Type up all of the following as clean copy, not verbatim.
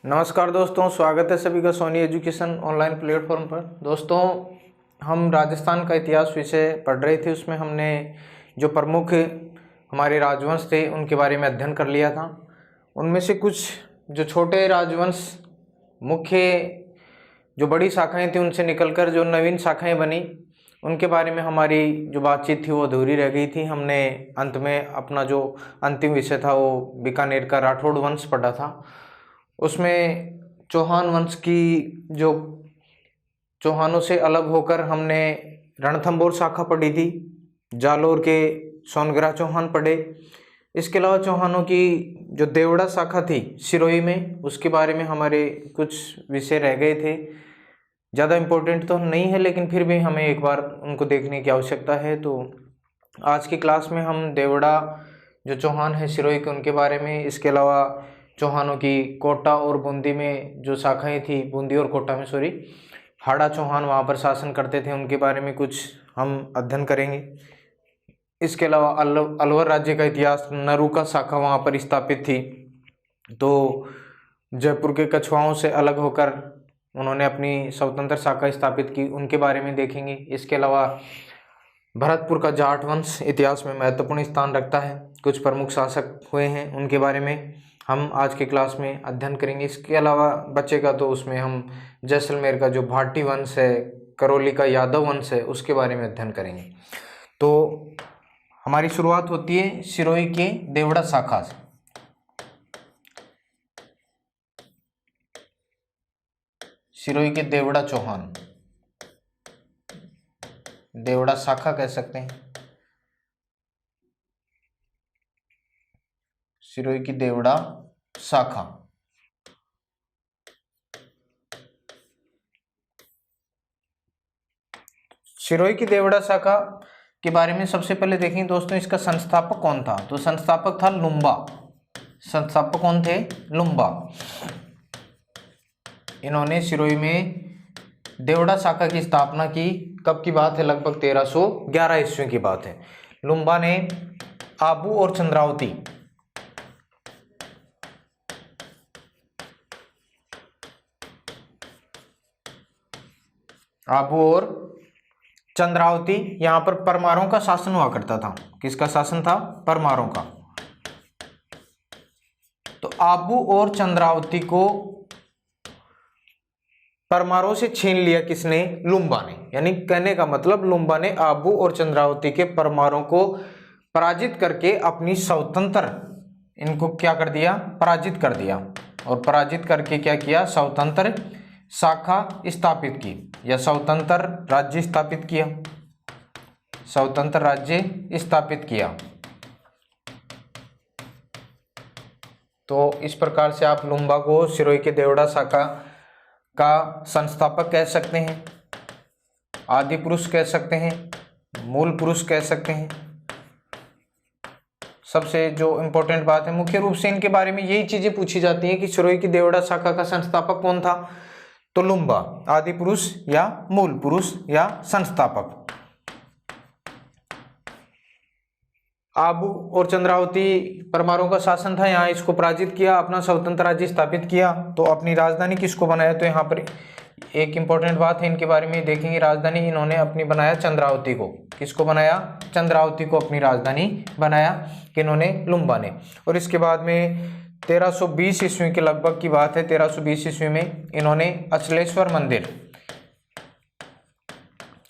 नमस्कार दोस्तों, स्वागत है सभी का सोनी एजुकेशन ऑनलाइन प्लेटफॉर्म पर। दोस्तों, हम राजस्थान का इतिहास विषय पढ़ रहे थे। उसमें हमने जो प्रमुख हमारे राजवंश थे उनके बारे में अध्ययन कर लिया था। उनमें से कुछ जो छोटे राजवंश, मुख्य जो बड़ी शाखाएं थी, उनसे निकलकर जो नवीन शाखाएं बनी, उनके बारे में हमारी जो बातचीत थी वो अधूरी रह गई थी। हमने अंत में अपना जो अंतिम विषय था वो बीकानेर का राठौड़ वंश पढ़ा था। उसमें चौहान वंश की जो चौहानों से अलग होकर हमने रणथंभौर शाखा पढ़ी थी, जालोर के सोनग्राह चौहान पढ़े। इसके अलावा चौहानों की जो देवड़ा शाखा थी सिरोही में, उसके बारे में हमारे कुछ विषय रह गए थे। ज़्यादा इम्पोर्टेंट तो नहीं है, लेकिन फिर भी हमें एक बार उनको देखने की आवश्यकता है। तो आज की क्लास में हम देवड़ा जो चौहान है सिरोही के, उनके बारे में, इसके अलावा चौहानों की कोटा और बूंदी में जो शाखाएं थी, बूंदी और कोटा में हाड़ा चौहान वहाँ पर शासन करते थे, उनके बारे में कुछ हम अध्ययन करेंगे। इसके अलावा अलवर राज्य का इतिहास, नरूका शाखा वहाँ पर स्थापित थी, तो जयपुर के कछवाओं से अलग होकर उन्होंने अपनी स्वतंत्र शाखा स्थापित की, उनके बारे में देखेंगे। इसके अलावा भरतपुर का जाट वंश इतिहास में महत्वपूर्ण स्थान रखता है, कुछ प्रमुख शासक हुए हैं, उनके बारे में हम आज की क्लास में अध्ययन करेंगे। इसके अलावा बचेगा तो उसमें हम जैसलमेर का जो भाटी वंश है, करौली का यादव वंश है, उसके बारे में अध्ययन करेंगे। तो हमारी शुरुआत होती है सिरोही के देवड़ा शाखा से। सिरोही के देवड़ा चौहान, देवड़ा शाखा कह सकते हैं, सिरोही की देवड़ा शाखा। सिरोही की देवड़ा शाखा के बारे में सबसे पहले देखें दोस्तों, इसका संस्थापक कौन था। तो संस्थापक था लुम्बा। संस्थापक कौन थे? लुम्बा। इन्होंने सिरोही में देवड़ा शाखा की स्थापना की। कब की बात है? लगभग 1311 ईस्वी की बात है। लुम्बा ने आबू और चंद्रावती, आबू और चंद्रावती, यहाँ पर परमारों का शासन हुआ करता था। किसका शासन था? परमारों का। तो आबू और चंद्रावती को परमारों से छीन लिया किसने? लुम्बा ने। यानी कहने का मतलब, लुम्बा ने आबू और चंद्रावती के परमारों को पराजित करके अपनी स्वतंत्र, इनको क्या कर दिया? पराजित कर दिया। और पराजित करके क्या किया? स्वतंत्र शाखा स्थापित की, या स्वतंत्र राज्य स्थापित किया। स्वतंत्र राज्य स्थापित किया। तो इस प्रकार से आप लुम्बा को सिरोही के देवड़ा शाखा का संस्थापक कह सकते हैं, आदि पुरुष कह सकते हैं, मूल पुरुष कह सकते हैं। सबसे जो इम्पोर्टेंट बात है, मुख्य रूप से इनके बारे में यही चीजें पूछी जाती हैं कि सिरोही की देवड़ा शाखा का संस्थापक कौन था। तो लुम्बा, आदि पुरुष या मूल पुरुष या संस्थापक। आबू और चंद्रावती परमारों का शासन था, यहाँ इसको पराजित किया, अपना स्वतंत्र राज्य स्थापित किया। तो अपनी राजधानी किसको बनाया? तो यहाँ पर एक इंपॉर्टेंट बात है, इनके बारे में देखेंगे। राजधानी इन्होंने अपनी बनाया चंद्रावती को। किसको बनाया? चंद्रावती को अपनी राजधानी बनाया किन्होंने? लुम्बा ने। और इसके बाद में 1320 ईस्वी के लगभग की बात है, 1320 ईस्वी में इन्होंने अचलेश्वर मंदिर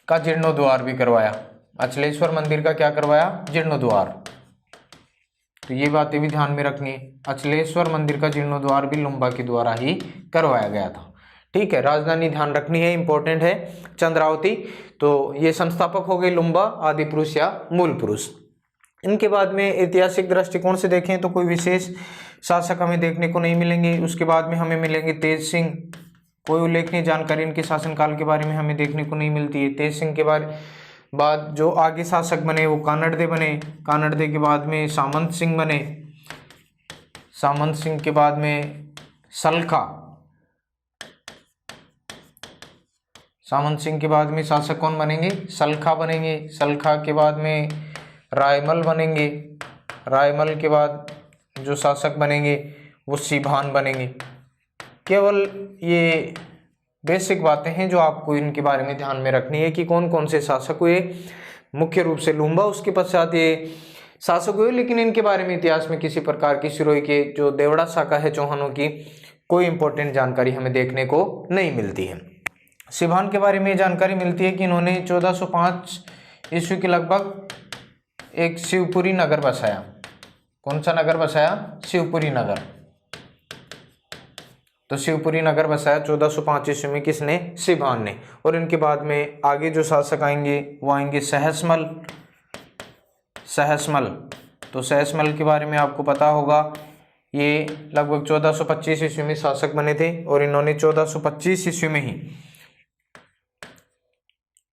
का जीर्णोद्वार भी करवाया। अचलेश्वर मंदिर का क्या करवाया? जीर्णोद्वार। तो ये बातें भी ध्यान में रखनी है, अचलेश्वर मंदिर का जीर्णोद्वार भी लुम्बा के द्वारा ही करवाया गया था। ठीक है, राजधानी ध्यान रखनी है, इंपॉर्टेंट है, चंद्रावती। तो ये संस्थापक हो गए लुम्बा, आदि पुरुष या मूल पुरुष। इनके बाद में ऐतिहासिक दृष्टिकोण से देखें तो कोई विशेष शासक हमें देखने को नहीं मिलेंगे। उसके बाद में हमें मिलेंगे तेज सिंह। कोई उल्लेखनीय जानकारी इनके शासनकाल के बारे में हमें देखने को नहीं मिलती है। तेज सिंह के बाद जो आगे शासक बने वो कानड़दे बने। कानड़दे के बाद में सामंत सिंह बने। सामंत सिंह के बाद में सलखा। सामंत सिंह के बाद में शासक कौन बनेंगे? सलखा बनेंगे। सलखा के बाद में रायमल बनेंगे। रायमल के बाद जो शासक बनेंगे वो सिभान बनेंगे। केवल ये बेसिक बातें हैं जो आपको इनके बारे में ध्यान में रखनी है कि कौन कौन से शासक हुए। मुख्य रूप से लूम्बा, उसके पश्चात ये शासक हुए, लेकिन इनके बारे में इतिहास में किसी प्रकार की सिरोही के जो देवड़ा शाखा है चौहानों की, कोई इंपॉर्टेंट जानकारी हमें देखने को नहीं मिलती है। सिभान के बारे में जानकारी मिलती है कि इन्होंने 1405 ईस्वी के लगभग एक शिवपुरी नगर बसाया। कौन सा नगर बसाया? शिवपुरी नगर। तो शिवपुरी नगर बसाया 1405 ईस्वी में किसने? सिभान ने। और इनके बाद में आगे जो शासक आएंगे वो आएंगे सहसमल। सहसमल, तो सहसमल के बारे में आपको पता होगा, ये लगभग 1425 ईस्वी में शासक बने थे और इन्होंने 1425 ईस्वी में ही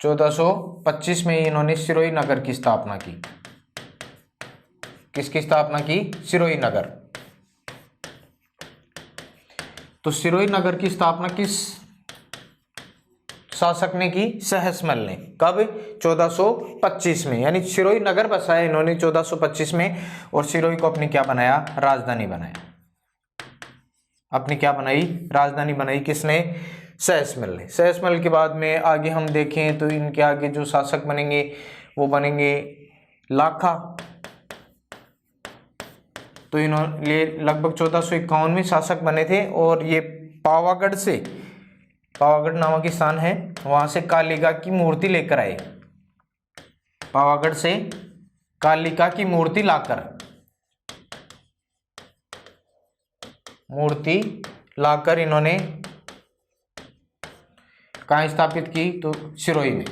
1425 में ही इन्होंने सिरोही नगर की स्थापना की। किसकी स्थापना की? सिरोही नगर। तो सिरोही नगर की स्थापना किस शासक ने की? सहसमल ने। कब? 1425 में, यानी सिरोही नगर बसाया इन्होंने 1425 में और सिरोही को अपनी क्या बनाया? राजधानी बनाया। अपनी क्या बनाई? राजधानी बनाई। किसने? सहसमल ने। सहसमल के बाद में आगे हम देखें तो इनके आगे जो शासक बनेंगे वो बनेंगे लाखा। तो इन्होंने लगभग 1451 में शासक बने थे और ये पावागढ़ से, पावागढ़ नामक स्थान है, वहां से कालिका की मूर्ति लेकर आए। पावागढ़ से कालिका की मूर्ति लाकर इन्होंने कहाँ स्थापित की? तो सिरोही में।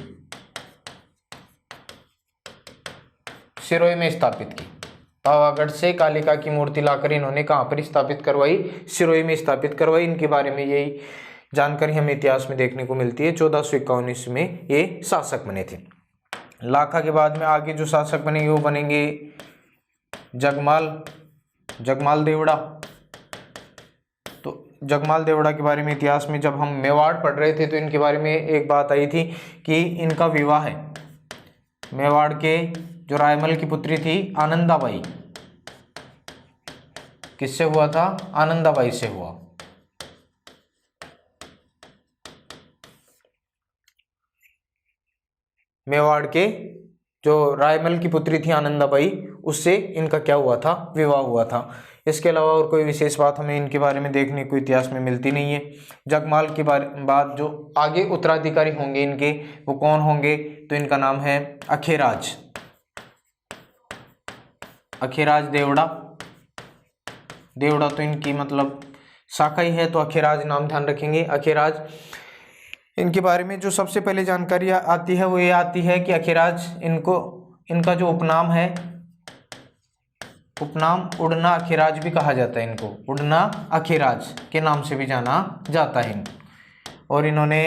सिरोही में स्थापित की। पावागढ़ से कालिका की मूर्ति लाकर इन्होंने कहाँ पर स्थापित करवाई? सिरोही में स्थापित करवाई। इनके बारे में यही जानकारी हमें इतिहास में देखने को मिलती है। 1451 ईस्वी में ये शासक बने थे। लाखा के बाद में आगे जो शासक बनेंगे वो बनेंगे जगमाल देवड़ा। तो जगमाल देवड़ा के बारे में इतिहास में जब हम मेवाड़ पढ़ रहे थे तो इनके बारे में एक बात आई थी कि इनका विवाह है मेवाड़ के जो रायमल की पुत्री थी आनंदाबाई, किससे हुआ था? आनंदाबाई से हुआ। मेवाड़ के जो रायमल की पुत्री थी आनंदाबाई, उससे इनका क्या हुआ था? विवाह हुआ था। इसके अलावा और कोई विशेष बात हमें इनके बारे में देखने को इतिहास में मिलती नहीं है। जगमाल के बाद जो आगे उत्तराधिकारी होंगे इनके, वो कौन होंगे? तो इनका नाम है अखेराज। अखेराज देवड़ा तो इनकी मतलब शाखा ही है, तो अखेराज नाम ध्यान रखेंगे। अखेराज, इनके बारे में जो सबसे पहले जानकारी आती है वो ये आती है कि अखेराज, इनका जो उपनाम है, उपनाम उड़ना अखेराज भी कहा जाता है। इनको उड़ना अखेराज के नाम से भी जाना जाता है। और इन्होंने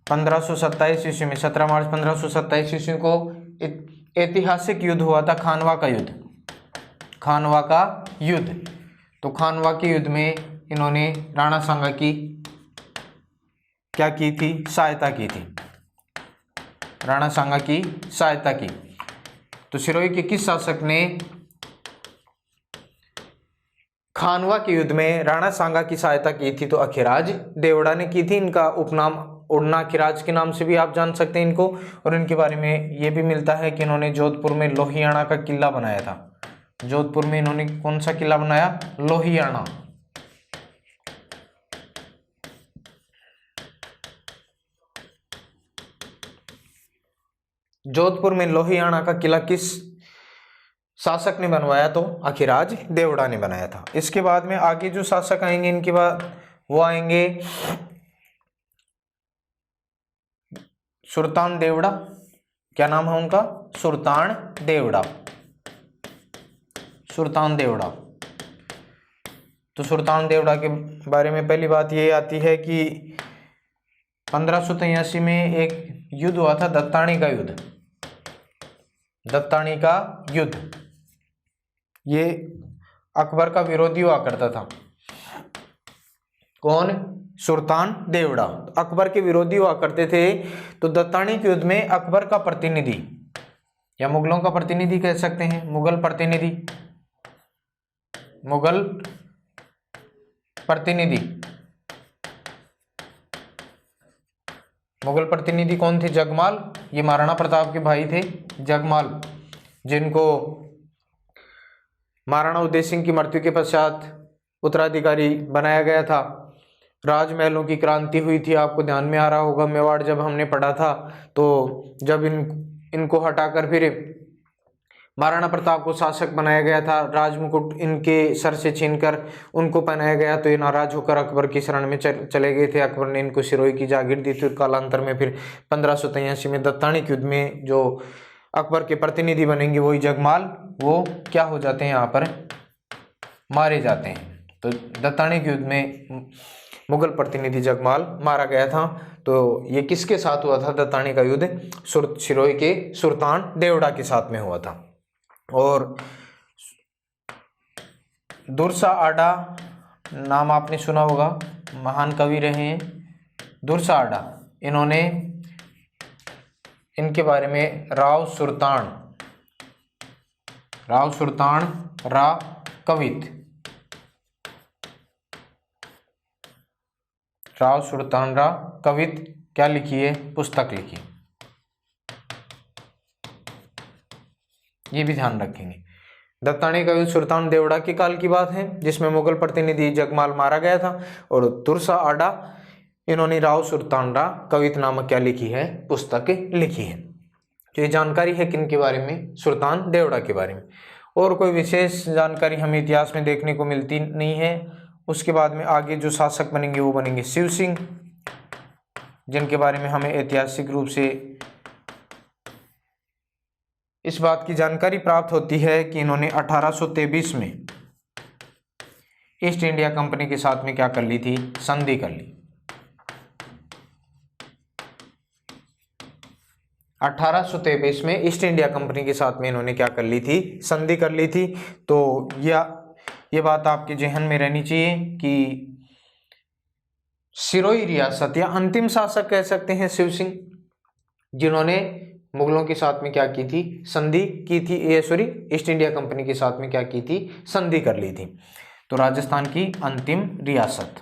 1527 ईस्वी में 17 मार्च 1527 ईस्वी को ऐतिहासिक युद्ध हुआ था, खानवा का युद्ध। तो खानवा के युद्ध में इन्होंने राणा सांगा की क्या की थी? सहायता की थी। राणा सांगा की सहायता की। तो सिरोही के किस शासक ने खानवा के युद्ध में राणा सांगा की सहायता की थी? तो अखेराज देवड़ा ने की थी। इनका उपनाम उड़ना अखेराज के नाम से भी आप जान सकते हैं इनको। और इनके बारे में ये भी मिलता है कि इन्होंने जोधपुर में लोहियाना का किला बनाया था। जोधपुर में इन्होंने कौन सा किला बनाया? लोहियाना। जोधपुर में लोहियाना का किला किस शासक ने बनवाया? तो अखेराज देवड़ा ने बनाया था। इसके बाद में आगे जो शासक आएंगे इनके बाद वो आएंगे सुल्तान देवड़ा। क्या नाम है उनका? सुल्तान देवड़ा। तो सुल्तान देवड़ा के बारे में पहली बात ये आती है कि 1583 में एक युद्ध हुआ था, दत्तानी का युद्ध। ये अकबर का विरोधी हुआ करता था। कौन? सुल्तान देवड़ा अकबर के विरोधी हुआ करते थे। तो दत्तानी के युद्ध में अकबर का प्रतिनिधि या मुगलों का प्रतिनिधि कह सकते हैं, मुगल प्रतिनिधि मुगल प्रतिनिधि कौन थे? जगमाल। ये महाराणा प्रताप के भाई थे जगमाल, जिनको महाराणा उदय सिंह की मृत्यु के पश्चात उत्तराधिकारी बनाया गया था। राजमहलों की क्रांति हुई थी, आपको ध्यान में आ रहा होगा, मेवाड़ जब हमने पढ़ा था, तो जब इनको हटाकर फिर महाराणा प्रताप को शासक बनाया गया था, राजमुकुट इनके सर से छीनकर उनको पहनाया गया, तो ये नाराज होकर अकबर की शरण में चले गए थे। अकबर ने इनको सिरोही की जागीर दी थी। कालांतर में फिर 1583 में दत्तानी के युद्ध में जो अकबर के प्रतिनिधि बनेंगे वही जगमाल, वो क्या हो जाते हैं, यहाँ पर मारे जाते हैं। तो दत्तानी के युद्ध में मुगल प्रतिनिधि जगमाल मारा गया था। तो ये किसके साथ हुआ था दत्तानी का युद्ध? सिरोही के सुल्तान देवड़ा के साथ में हुआ था। और दुर्सा आडा नाम आपने सुना होगा, महान कवि रहे हैं दुर्सा आडा। इन्होंने, इनके बारे में राव सुल्तान रा कवित, राव सुल्तान रा कवित क्या लिखी है? पुस्तक लिखी। ये भी ध्यान रखेंगे। दत्तानी का युद्ध सुल्तान देवड़ा के काल की बात है, जिसमें मुगल प्रतिनिधि जगमाल मारा गया था। और तुरसा आडा, इन्होंने राव सुल्तान रा कवित नामक क्या लिखी है? पुस्तक लिखी है। तो ये जानकारी है किन के बारे में? सुल्तान देवड़ा के बारे में। और कोई विशेष जानकारी हमें इतिहास में देखने को मिलती नहीं है। उसके बाद में आगे जो शासक बनेंगे वो बनेंगे शिव सिंह, जिनके बारे में हमें ऐतिहासिक रूप से इस बात की जानकारी प्राप्त होती है कि इन्होंने 1823 में ईस्ट इंडिया कंपनी के साथ में क्या कर ली थी? संधि कर ली। 1823 में ईस्ट इंडिया कंपनी के साथ में इन्होंने क्या कर ली थी? संधि कर ली थी। तो ये बात आपके जहन में रहनी चाहिए कि सिरोही रियासत या अंतिम शासक कह सकते हैं शिव सिंह, जिन्होंने मुगलों के साथ में क्या की थी? संधि की थी। ईस्ट इंडिया कंपनी के साथ में क्या की थी? संधि कर ली थी। तो राजस्थान की अंतिम रियासत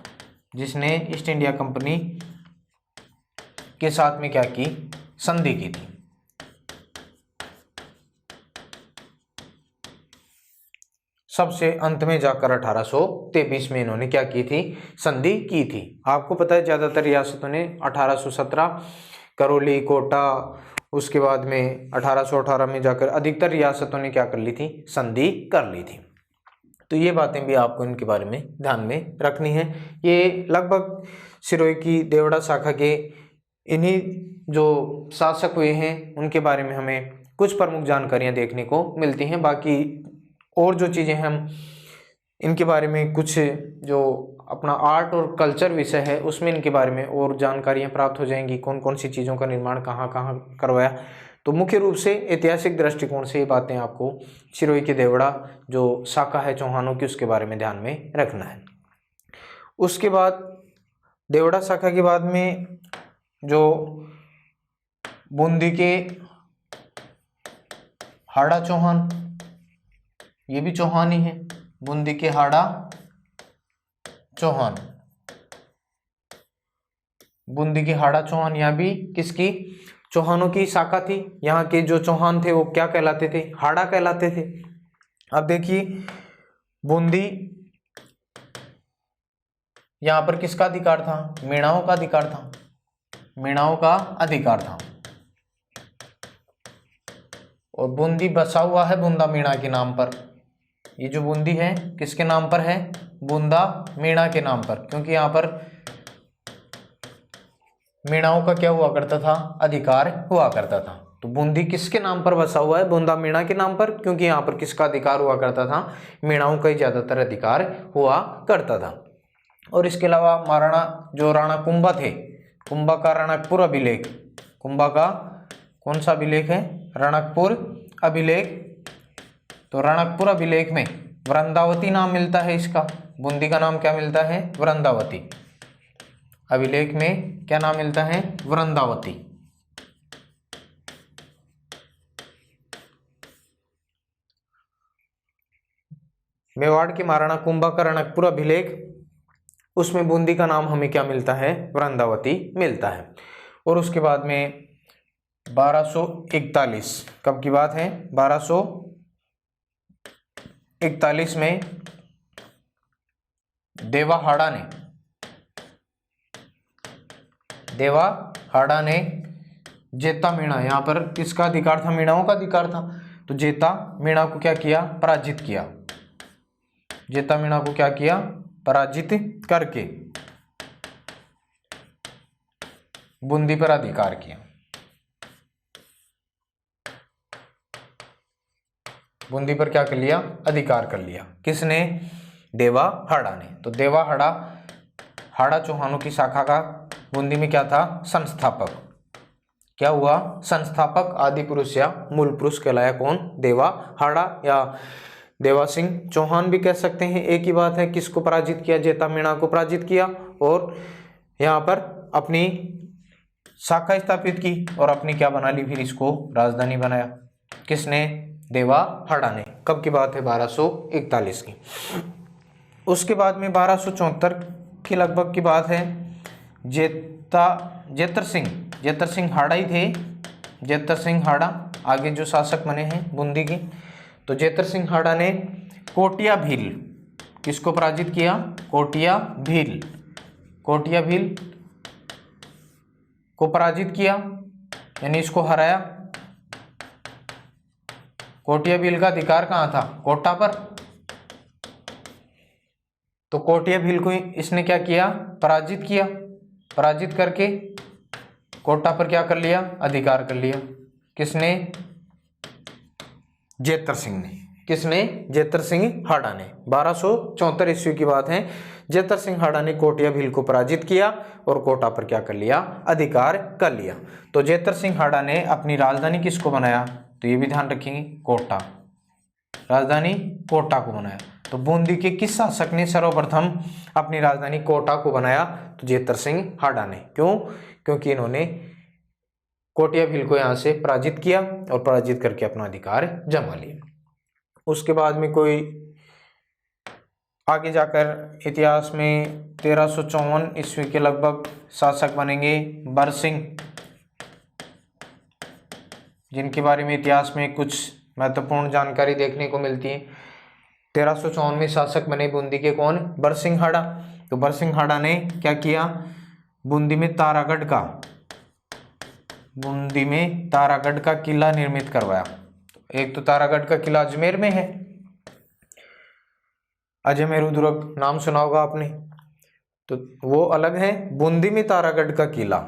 जिसने ईस्ट इंडिया कंपनी के साथ में क्या की? संधि की थी। सबसे अंत में जाकर 1823 में इन्होंने क्या की थी? संधि की थी। आपको पता है ज्यादातर रियासतों ने 1817 करौली, कोटा, उसके बाद में 1818 में जाकर अधिकतर रियासतों ने क्या कर ली थी? संधि कर ली थी। तो ये बातें भी आपको इनके बारे में ध्यान में रखनी है। ये लगभग सिरोही की देवड़ा शाखा के इन्हीं जो शासक हुए हैं उनके बारे में हमें कुछ प्रमुख जानकारियां देखने को मिलती हैं। बाकी और जो चीज़ें हम इनके बारे में कुछ जो अपना आर्ट और कल्चर विषय है उसमें इनके बारे में और जानकारियां प्राप्त हो जाएंगी, कौन कौन सी चीज़ों का निर्माण कहाँ कहाँ करवाया। तो मुख्य रूप से ऐतिहासिक दृष्टिकोण से ये बातें आपको सिरोही के देवड़ा जो शाखा है चौहानों की उसके बारे में ध्यान में रखना है। उसके बाद देवड़ा शाखा के बाद में जो बूंदी के हाड़ा चौहान, ये भी चौहान ही है। बूंदी के हाड़ा चौहान, बूंदी के हाड़ा चौहान, यहाँ भी किसकी? चौहानों की शाखा थी। यहाँ के जो चौहान थे वो क्या कहलाते थे? हाड़ा कहलाते थे। अब देखिए बूंदी, यहाँ पर किसका अधिकार था? मीणाओं का अधिकार था। मीणाओं का अधिकार था। और बूंदी बसा हुआ है बूंदा मीणा के नाम पर। ये जो बूंदी है किसके नाम पर है? बूंदा मीणा के नाम पर, क्योंकि यहाँ पर मीणाओं का क्या हुआ करता था? अधिकार हुआ करता था। तो बूंदी किसके नाम पर बसा हुआ है? बूंदा मीणा के नाम पर, क्योंकि यहाँ पर किसका अधिकार हुआ करता था? मीणाओं का ही ज्यादातर अधिकार हुआ करता था। और इसके अलावा महाराणा जो राणा कुंभा थे, कुंभा का रणकपुर अभिलेख, कुंभा का कौन सा अभिलेख है? रणकपुर अभिलेख। तो रणकपुर अभिलेख में वृंदावती नाम मिलता है इसका। बूंदी का नाम क्या मिलता है? वृंदावती। अभिलेख में क्या नाम मिलता है? वृंदावती। मेवाड़ के महाराणा कुंभा का रणकपुर अभिलेख, उसमें बूंदी का नाम हमें क्या मिलता है? वृंदावती मिलता है। और उसके बाद में 1241, कब की बात है, 1241 में देवाहाड़ा ने जेता मीणा, यहाँ पर किसका अधिकार था, मीणाओं का अधिकार था, तो जेता मीणा को क्या किया, पराजित किया। जेता मीणा को क्या किया, पराजित करके बूंदी पर अधिकार किया। बूंदी पर क्या कर लिया, अधिकार कर लिया। किसने, देवाहाड़ा ने। तो देवाहाड़ा हाड़ा चौहानों की शाखा का बूंदी में क्या था, संस्थापक। क्या हुआ, संस्थापक, आदि पुरुष या मूल पुरुष कहलाया कौन, देवाहाड़ा या देवा सिंह चौहान भी कह सकते हैं, एक ही बात है। किसको पराजित किया, जेता मीणा को पराजित किया और यहाँ पर अपनी शाखा स्थापित की और अपनी क्या बना ली, फिर इसको राजधानी बनाया। किसने, देवाहाड़ा ने। कब की बात है, 1241 की। उसके बाद में 1274 के लगभग की बात है। जेतर सिंह हाड़ा ही थे, जेतर सिंह हाड़ा आगे जो शासक बने हैं बूंदी की। तो जेतर सिंह हाड़ा ने कोटिया भील, किसको पराजित किया, कोटिया भील को पराजित किया, यानी इसको हराया। कोटिया भील का अधिकार कहाँ था, कोटा पर। तो कोटिया भील को इसने क्या किया, पराजित किया। पराजित करके कोटा पर क्या कर लिया, अधिकार कर लिया। किसने, जेतर सिंह ने। किसने, जेतर सिंह हाड़ा ने। 1274 ईस्वी की बात है। जेतर सिंह हाड़ा ने कोटिया भील को पराजित किया और कोटा पर क्या कर लिया, अधिकार कर लिया। तो जेतर सिंह हाड़ा ने अपनी राजधानी किसको बनाया, तो ये भी ध्यान रखेंगे, कोटा। राजधानी कोटा को बनाया। तो बूंदी के किस शासक ने सर्वप्रथम अपनी राजधानी कोटा को बनाया, तो जेतर सिंह हाड़ा ने। क्यों, क्योंकि इन्होंने कोटिया भील को यहाँ से पराजित किया और पराजित करके अपना अधिकार जमा लिया। उसके बाद में कोई आगे जाकर इतिहास में 1354 ईस्वी के लगभग शासक बनेंगे बरसिंह, जिनके बारे में इतिहास में कुछ महत्वपूर्ण जानकारी देखने को मिलती है। 1354 में शासक बने बूंदी के कौन, बरसिंह हाड़ा। तो बरसिंह हाड़ा ने क्या किया, बूंदी में तारागढ़ का किला निर्मित करवाया। एक तो तारागढ़ का किला अजमेर में है, अजमेर दुर्ग नाम सुना होगा आपने, तो वो अलग है। बूंदी में तारागढ़ का किला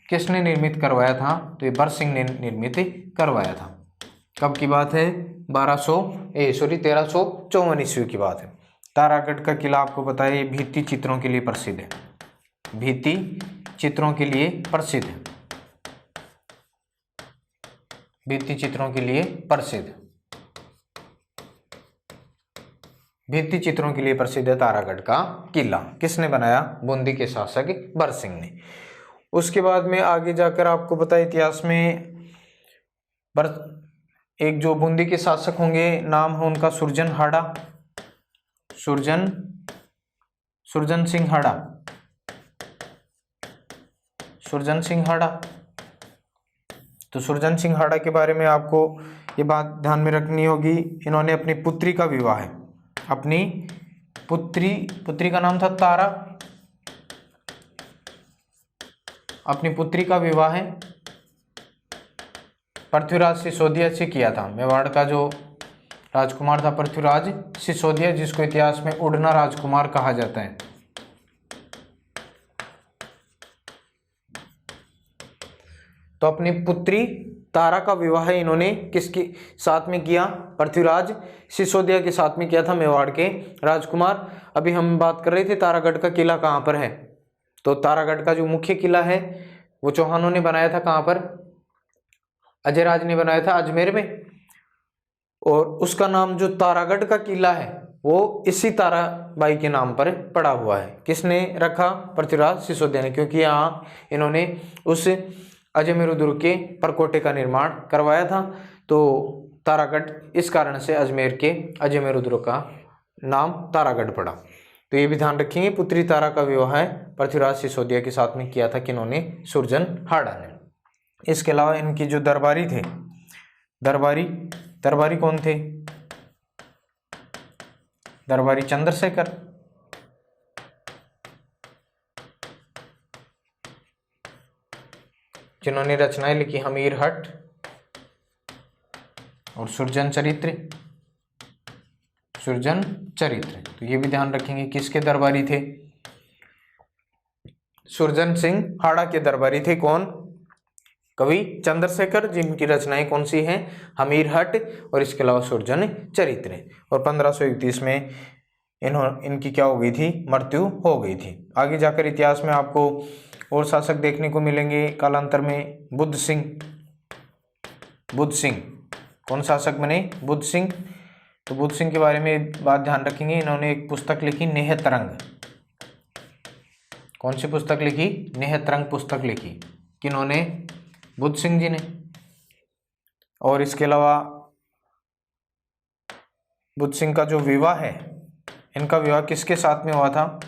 किसने निर्मित करवाया था, तो ये बरसिंह ने निर्मित करवाया था। कब की बात है, 1354 ईस्वी की बात है। तारागढ़ का किला आपको बताया, ये भित्ति चित्रों के लिए प्रसिद्ध है। भित्ति चित्रों के लिए प्रसिद्ध है। भित्ति चित्रों के लिए प्रसिद्ध, भित्ति चित्रों के लिए प्रसिद्ध है तारागढ़ का किला। किसने बनाया, बूंदी के शासक बरसिंह ने। उसके बाद में आगे जाकर आपको पता है इतिहास में एक जो बूंदी के शासक होंगे, नाम है उनका सुरजन हाड़ा, सुरजन सिंह हाड़ा। तो सुरजन सिंह हाड़ा के बारे में आपको ये बात ध्यान में रखनी होगी, इन्होंने अपनी पुत्री का विवाह है, अपनी पुत्री का नाम था तारा, अपनी पुत्री का विवाह है पृथ्वीराज सिसोदिया से किया था। मेवाड़ का जो राजकुमार था पृथ्वीराज सिसोदिया, जिसको इतिहास में उड़ना राजकुमार कहा जाता है। तो अपनी पुत्री तारा का विवाह इन्होंने किसके साथ में किया, पृथ्वीराज सिसोदिया के साथ में किया था, मेवाड़ के राजकुमार। अभी हम बात कर रहे थे तारागढ़ का किला कहाँ पर है, तो तारागढ़ का जो मुख्य किला है वो चौहानों ने बनाया था कहाँ पर, अजयराज ने बनाया था अजमेर में। और उसका नाम जो तारागढ़ का किला है वो इसी ताराबाई के नाम पर पड़ा हुआ है। किसने रखा, पृथ्वीराज सिसोदिया ने, क्योंकि यहाँ इन्होंने उस अजमेर दुर्ग के परकोटे का निर्माण करवाया था। तो तारागढ़ इस कारण से अजमेर दुर्ग का नाम तारागढ़ पड़ा। तो ये भी ध्यान रखेंगे, पुत्री तारा का विवाह है पृथ्वीराज सिसोदिया के साथ में किया था किन्होंने, सुरजन हाड़ा ने। इसके अलावा इनकी जो दरबारी थे, दरबारी कौन थे? दरबारी चंद्रशेखर। जिन्होंने रचनाएं लिखी हमीर हट और सृजन चरित्र। तो ये भी ध्यान रखेंगे किसके दरबारी थे? सुरजन सिंह हाड़ा के दरबारी थे। कौन? कवि चंद्रशेखर, जिनकी रचनाएं कौन सी हैं? हमीर हट और इसके अलावा सृजन चरित्र। और 1531 में इनकी क्या हो गई थी? मृत्यु हो गई थी। आगे जाकर इतिहास में आपको और शासक देखने को मिलेंगे कालांतर में। बुद्ध सिंह कौन शासक बने? बुद्ध सिंह। तो बुद्ध सिंह के बारे में बात ध्यान रखेंगे। इन्होंने एक पुस्तक लिखी नेहतरंग। कौन सी पुस्तक लिखी? नेहतरंग पुस्तक लिखी। किन्होंने? बुद्ध सिंह जी ने। और इसके अलावा बुद्ध सिंह का जो विवाह है, इनका विवाह किसके साथ में हुआ था?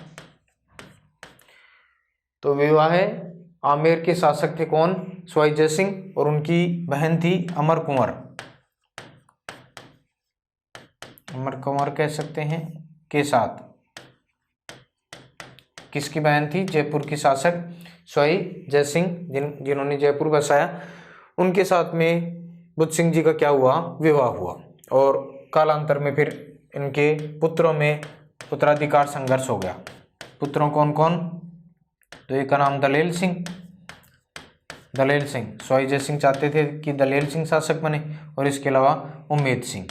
तो विवाह है आमेर के शासक थे। कौन? स्वाई जय सिंह और उनकी बहन थी अमर कुंवर कह सकते हैं के साथ। किसकी बहन थी? जयपुर की शासक स्वाई जय सिंह, जिन्होंने जयपुर बसाया। उनके साथ में बुद्ध सिंह जी का क्या हुआ? विवाह हुआ। और कालांतर में फिर इनके पुत्रों में उत्तराधिकार संघर्ष हो गया। पुत्रों कौन कौन? तो एक का नाम दलेल सिंह। स्वाई जय सिंह चाहते थे कि दलेल सिंह शासक बने, और इसके अलावा उम्मेद सिंह।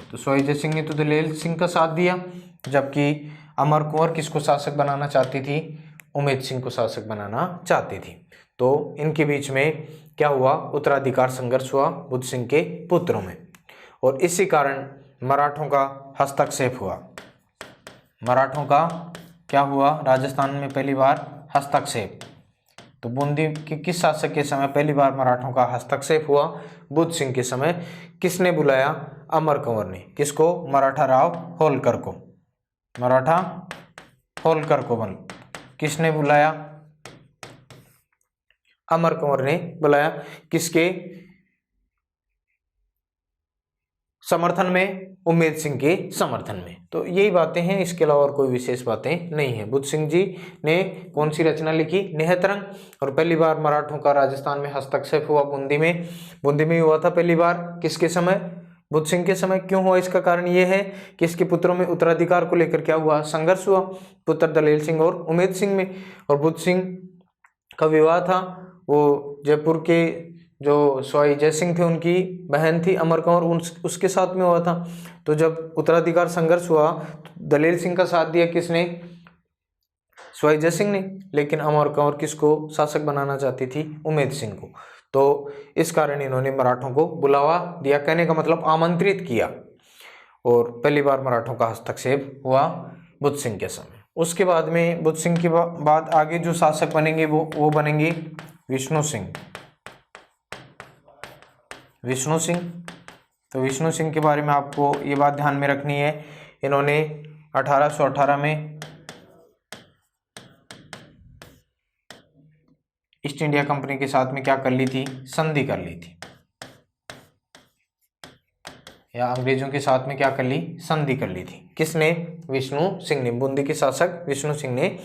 तो स्वाई जय सिंह ने तो दलेल सिंह का साथ दिया, जबकि अमर कुंवर किसको शासक बनाना चाहती थी? उम्मेद सिंह को शासक बनाना चाहती थी। तो इनके बीच में क्या हुआ? उत्तराधिकार संघर्ष हुआ बुद्ध सिंह के पुत्रों में, और इसी कारण मराठों का हस्तक्षेप हुआ। मराठों का क्या हुआ? राजस्थान में पहली बार हस्तक्षेप। तो बूंदी के किस शासक के समय पहली बार मराठों का हस्तक्षेप हुआ? बुद्ध सिंह के समय। किसने बुलाया? अमर कंवर ने। किसको? मराठा राव होलकर को। किसने बुलाया? अमर कंवर ने बुलाया। किसके समर्थन में? उम्मेद सिंह के समर्थन में। तो यही बातें हैं, इसके अलावा और कोई विशेष बातें नहीं है। बुद्ध सिंह जी ने कौन सी रचना लिखी? नेहतरंग। और पहली बार मराठों का राजस्थान में हस्तक्षेप हुआ बूंदी में हुआ था पहली बार। किसके समय? बुद्ध सिंह के समय। क्यों हुआ? इसका कारण ये है कि इसके पुत्रों में उत्तराधिकार को लेकर क्या हुआ? संघर्ष हुआ, पुत्र दलेल सिंह और उम्मेद सिंह में। और बुद्ध सिंह का विवाह था वो जयपुर के जो स्वाई जय सिंह थे उनकी बहन थी अमर कंवर, उसके साथ में हुआ था। तो जब उत्तराधिकार संघर्ष हुआ तो दलेल सिंह का साथ दिया किसने? स्वाई जय सिंह ने। लेकिन अमर कंवर किसको शासक बनाना चाहती थी? उम्मेद सिंह को। तो इस कारण इन्होंने मराठों को बुलावा दिया, कहने का मतलब आमंत्रित किया, और पहली बार मराठों का हस्तक्षेप हुआ बुद्ध सिंह के समय। उसके बाद में बुद्ध सिंह के बाद आगे जो शासक बनेंगे वो बनेंगे विष्णु सिंह। तो विष्णु सिंह के बारे में आपको ये बात ध्यान में रखनी है, इन्होंने 1818 में ईस्ट इंडिया कंपनी के साथ में क्या कर ली थी? संधि कर ली थी, या अंग्रेजों के साथ में क्या कर ली? संधि कर ली थी। किसने? विष्णु सिंह ने। बूंदी के शासक विष्णु सिंह ने।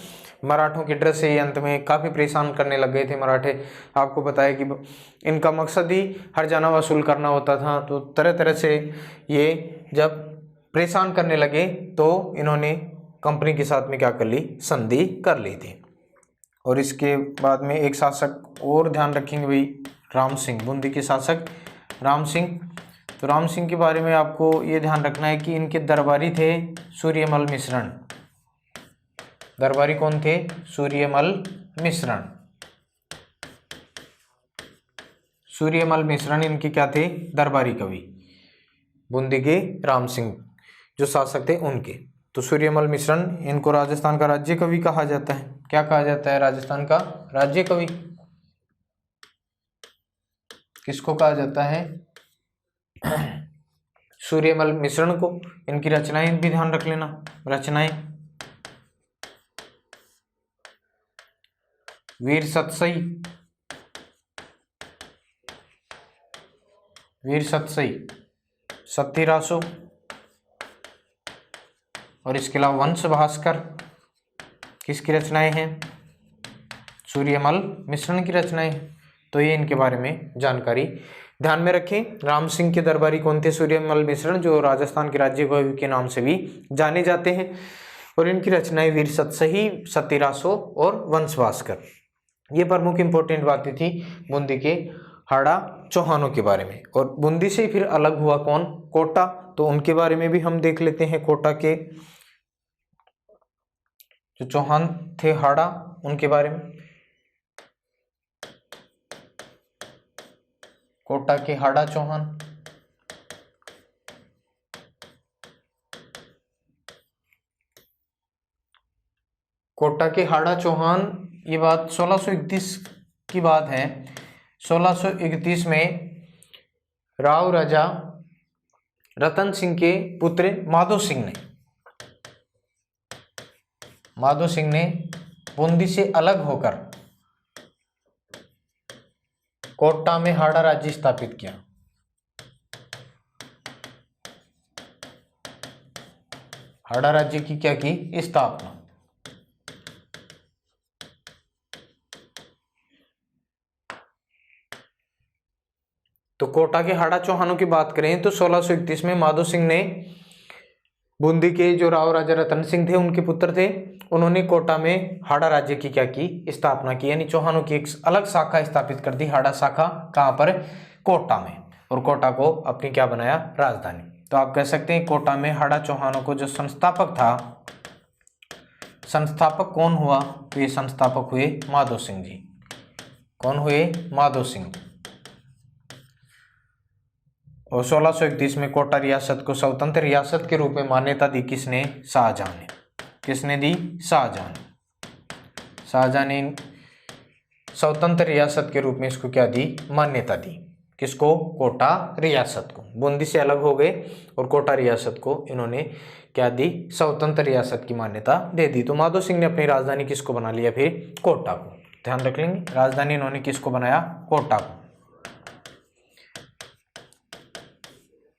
मराठों के डर से अंत में काफ़ी परेशान करने लग गए थे मराठे। आपको बताया कि इनका मकसद ही हर्जाना वसूल करना होता था। तो तरह तरह से ये जब परेशान करने लगे तो इन्होंने कंपनी के साथ में क्या कर ली? संधि कर ली थी। और इसके बाद में एक शासक और ध्यान रखेंगे भाई, राम सिंह। बूंदी के शासक राम सिंह। तो राम सिंह के बारे में आपको ये ध्यान रखना है कि इनके दरबारी थे सूर्यमल मिश्रण। दरबारी कौन थे? सूर्यमल मिश्रण इनके क्या थे? दरबारी कवि। बूंदी के राम सिंह जो शासक थे उनके। तो सूर्यमल मिश्रण, इनको राजस्थान का राज्य कवि कहा जाता है। क्या कहा जाता है? राजस्थान का राज्य कवि। किसको कहा जाता है? सूर्यमल मिश्रण को। इनकी रचनाएं भी ध्यान रख लेना। रचनाएं वीर सतसई, वीर सतसई, सत्तीरासो, और इसके अलावा वंश भास्कर किसकी रचनाएं हैं? सूर्यमल मिश्रण की रचनाएं। तो ये इनके बारे में जानकारी ध्यान में रखें। राम सिंह के दरबारी कौन थे? सूर्यमल मिश्रण, जो राजस्थान के राज्य कवि के नाम से भी जाने जाते हैं। और इनकी रचनाएं वीर सतसई, सत्तीरासो और वंश भास्कर। ये प्रमुख इंपॉर्टेंट बातें थी बूंदी के हाड़ा चौहानों के बारे में। और बूंदी से फिर अलग हुआ कौन? कोटा। तो उनके बारे में भी हम देख लेते हैं। कोटा के जो चौहान थे हाड़ा, उनके बारे में। कोटा के हाड़ा चौहान, कोटा के हाड़ा चौहान, ये बात 1631 की बात है। 1631 में राव राजा रतन सिंह के पुत्र माधो सिंह ने बूंदी से अलग होकर कोटा में हाड़ा राज्य स्थापित किया। हाड़ा राज्य की क्या की? स्थापना। तो कोटा के हाड़ा चौहानों की बात करें तो 1631 में माधो सिंह ने बूंदी के जो राव राजा रतन सिंह थे, उनके पुत्र थे, उन्होंने कोटा में हाड़ा राज्य की क्या की? स्थापना की। यानी चौहानों की एक अलग शाखा स्थापित कर दी। हाड़ा शाखा कहाँ पर? कोटा में। और कोटा को अपनी क्या बनाया? राजधानी। तो आप कह सकते हैं कोटा में हाड़ा चौहानों को जो संस्थापक था, संस्थापक कौन हुआ? तो ये संस्थापक हुए माधो सिंह जी। कौन हुए? माधो सिंह। और 1631 में कोटा रियासत को स्वतंत्र रियासत के रूप में मान्यता दी। किसने? शाहजहां ने। किसने दी? शाहजहां। शाहजहां ने स्वतंत्र रियासत के रूप में इसको क्या दी? मान्यता दी। किसको? कोटा रियासत को। बूंदी से अलग हो गए और कोटा रियासत को इन्होंने क्या दी? स्वतंत्र रियासत की मान्यता दे दी। तो माधो सिंह ने अपनी राजधानी किसको बना लिया? फिर कोटा को। ध्यान रख लेंगे, राजधानी इन्होंने किसको बनाया? कोटा को।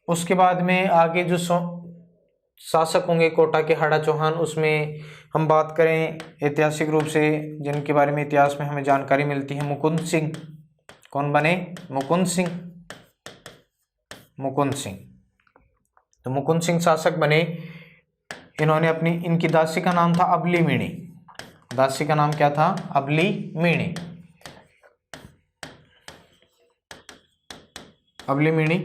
उसके बाद में आगे जो शासक होंगे कोटा के हाड़ा चौहान, उसमें हम बात करें ऐतिहासिक रूप से जिनके बारे में इतिहास में हमें जानकारी मिलती है, मुकुंद सिंह। कौन बने? मुकुंद सिंह। मुकुंद सिंह। तो मुकुंद सिंह शासक बने। इन्होंने इनकी दासी का नाम था अबली मीणी। दासी का नाम क्या था? अबली मीणी। अबली मीणी।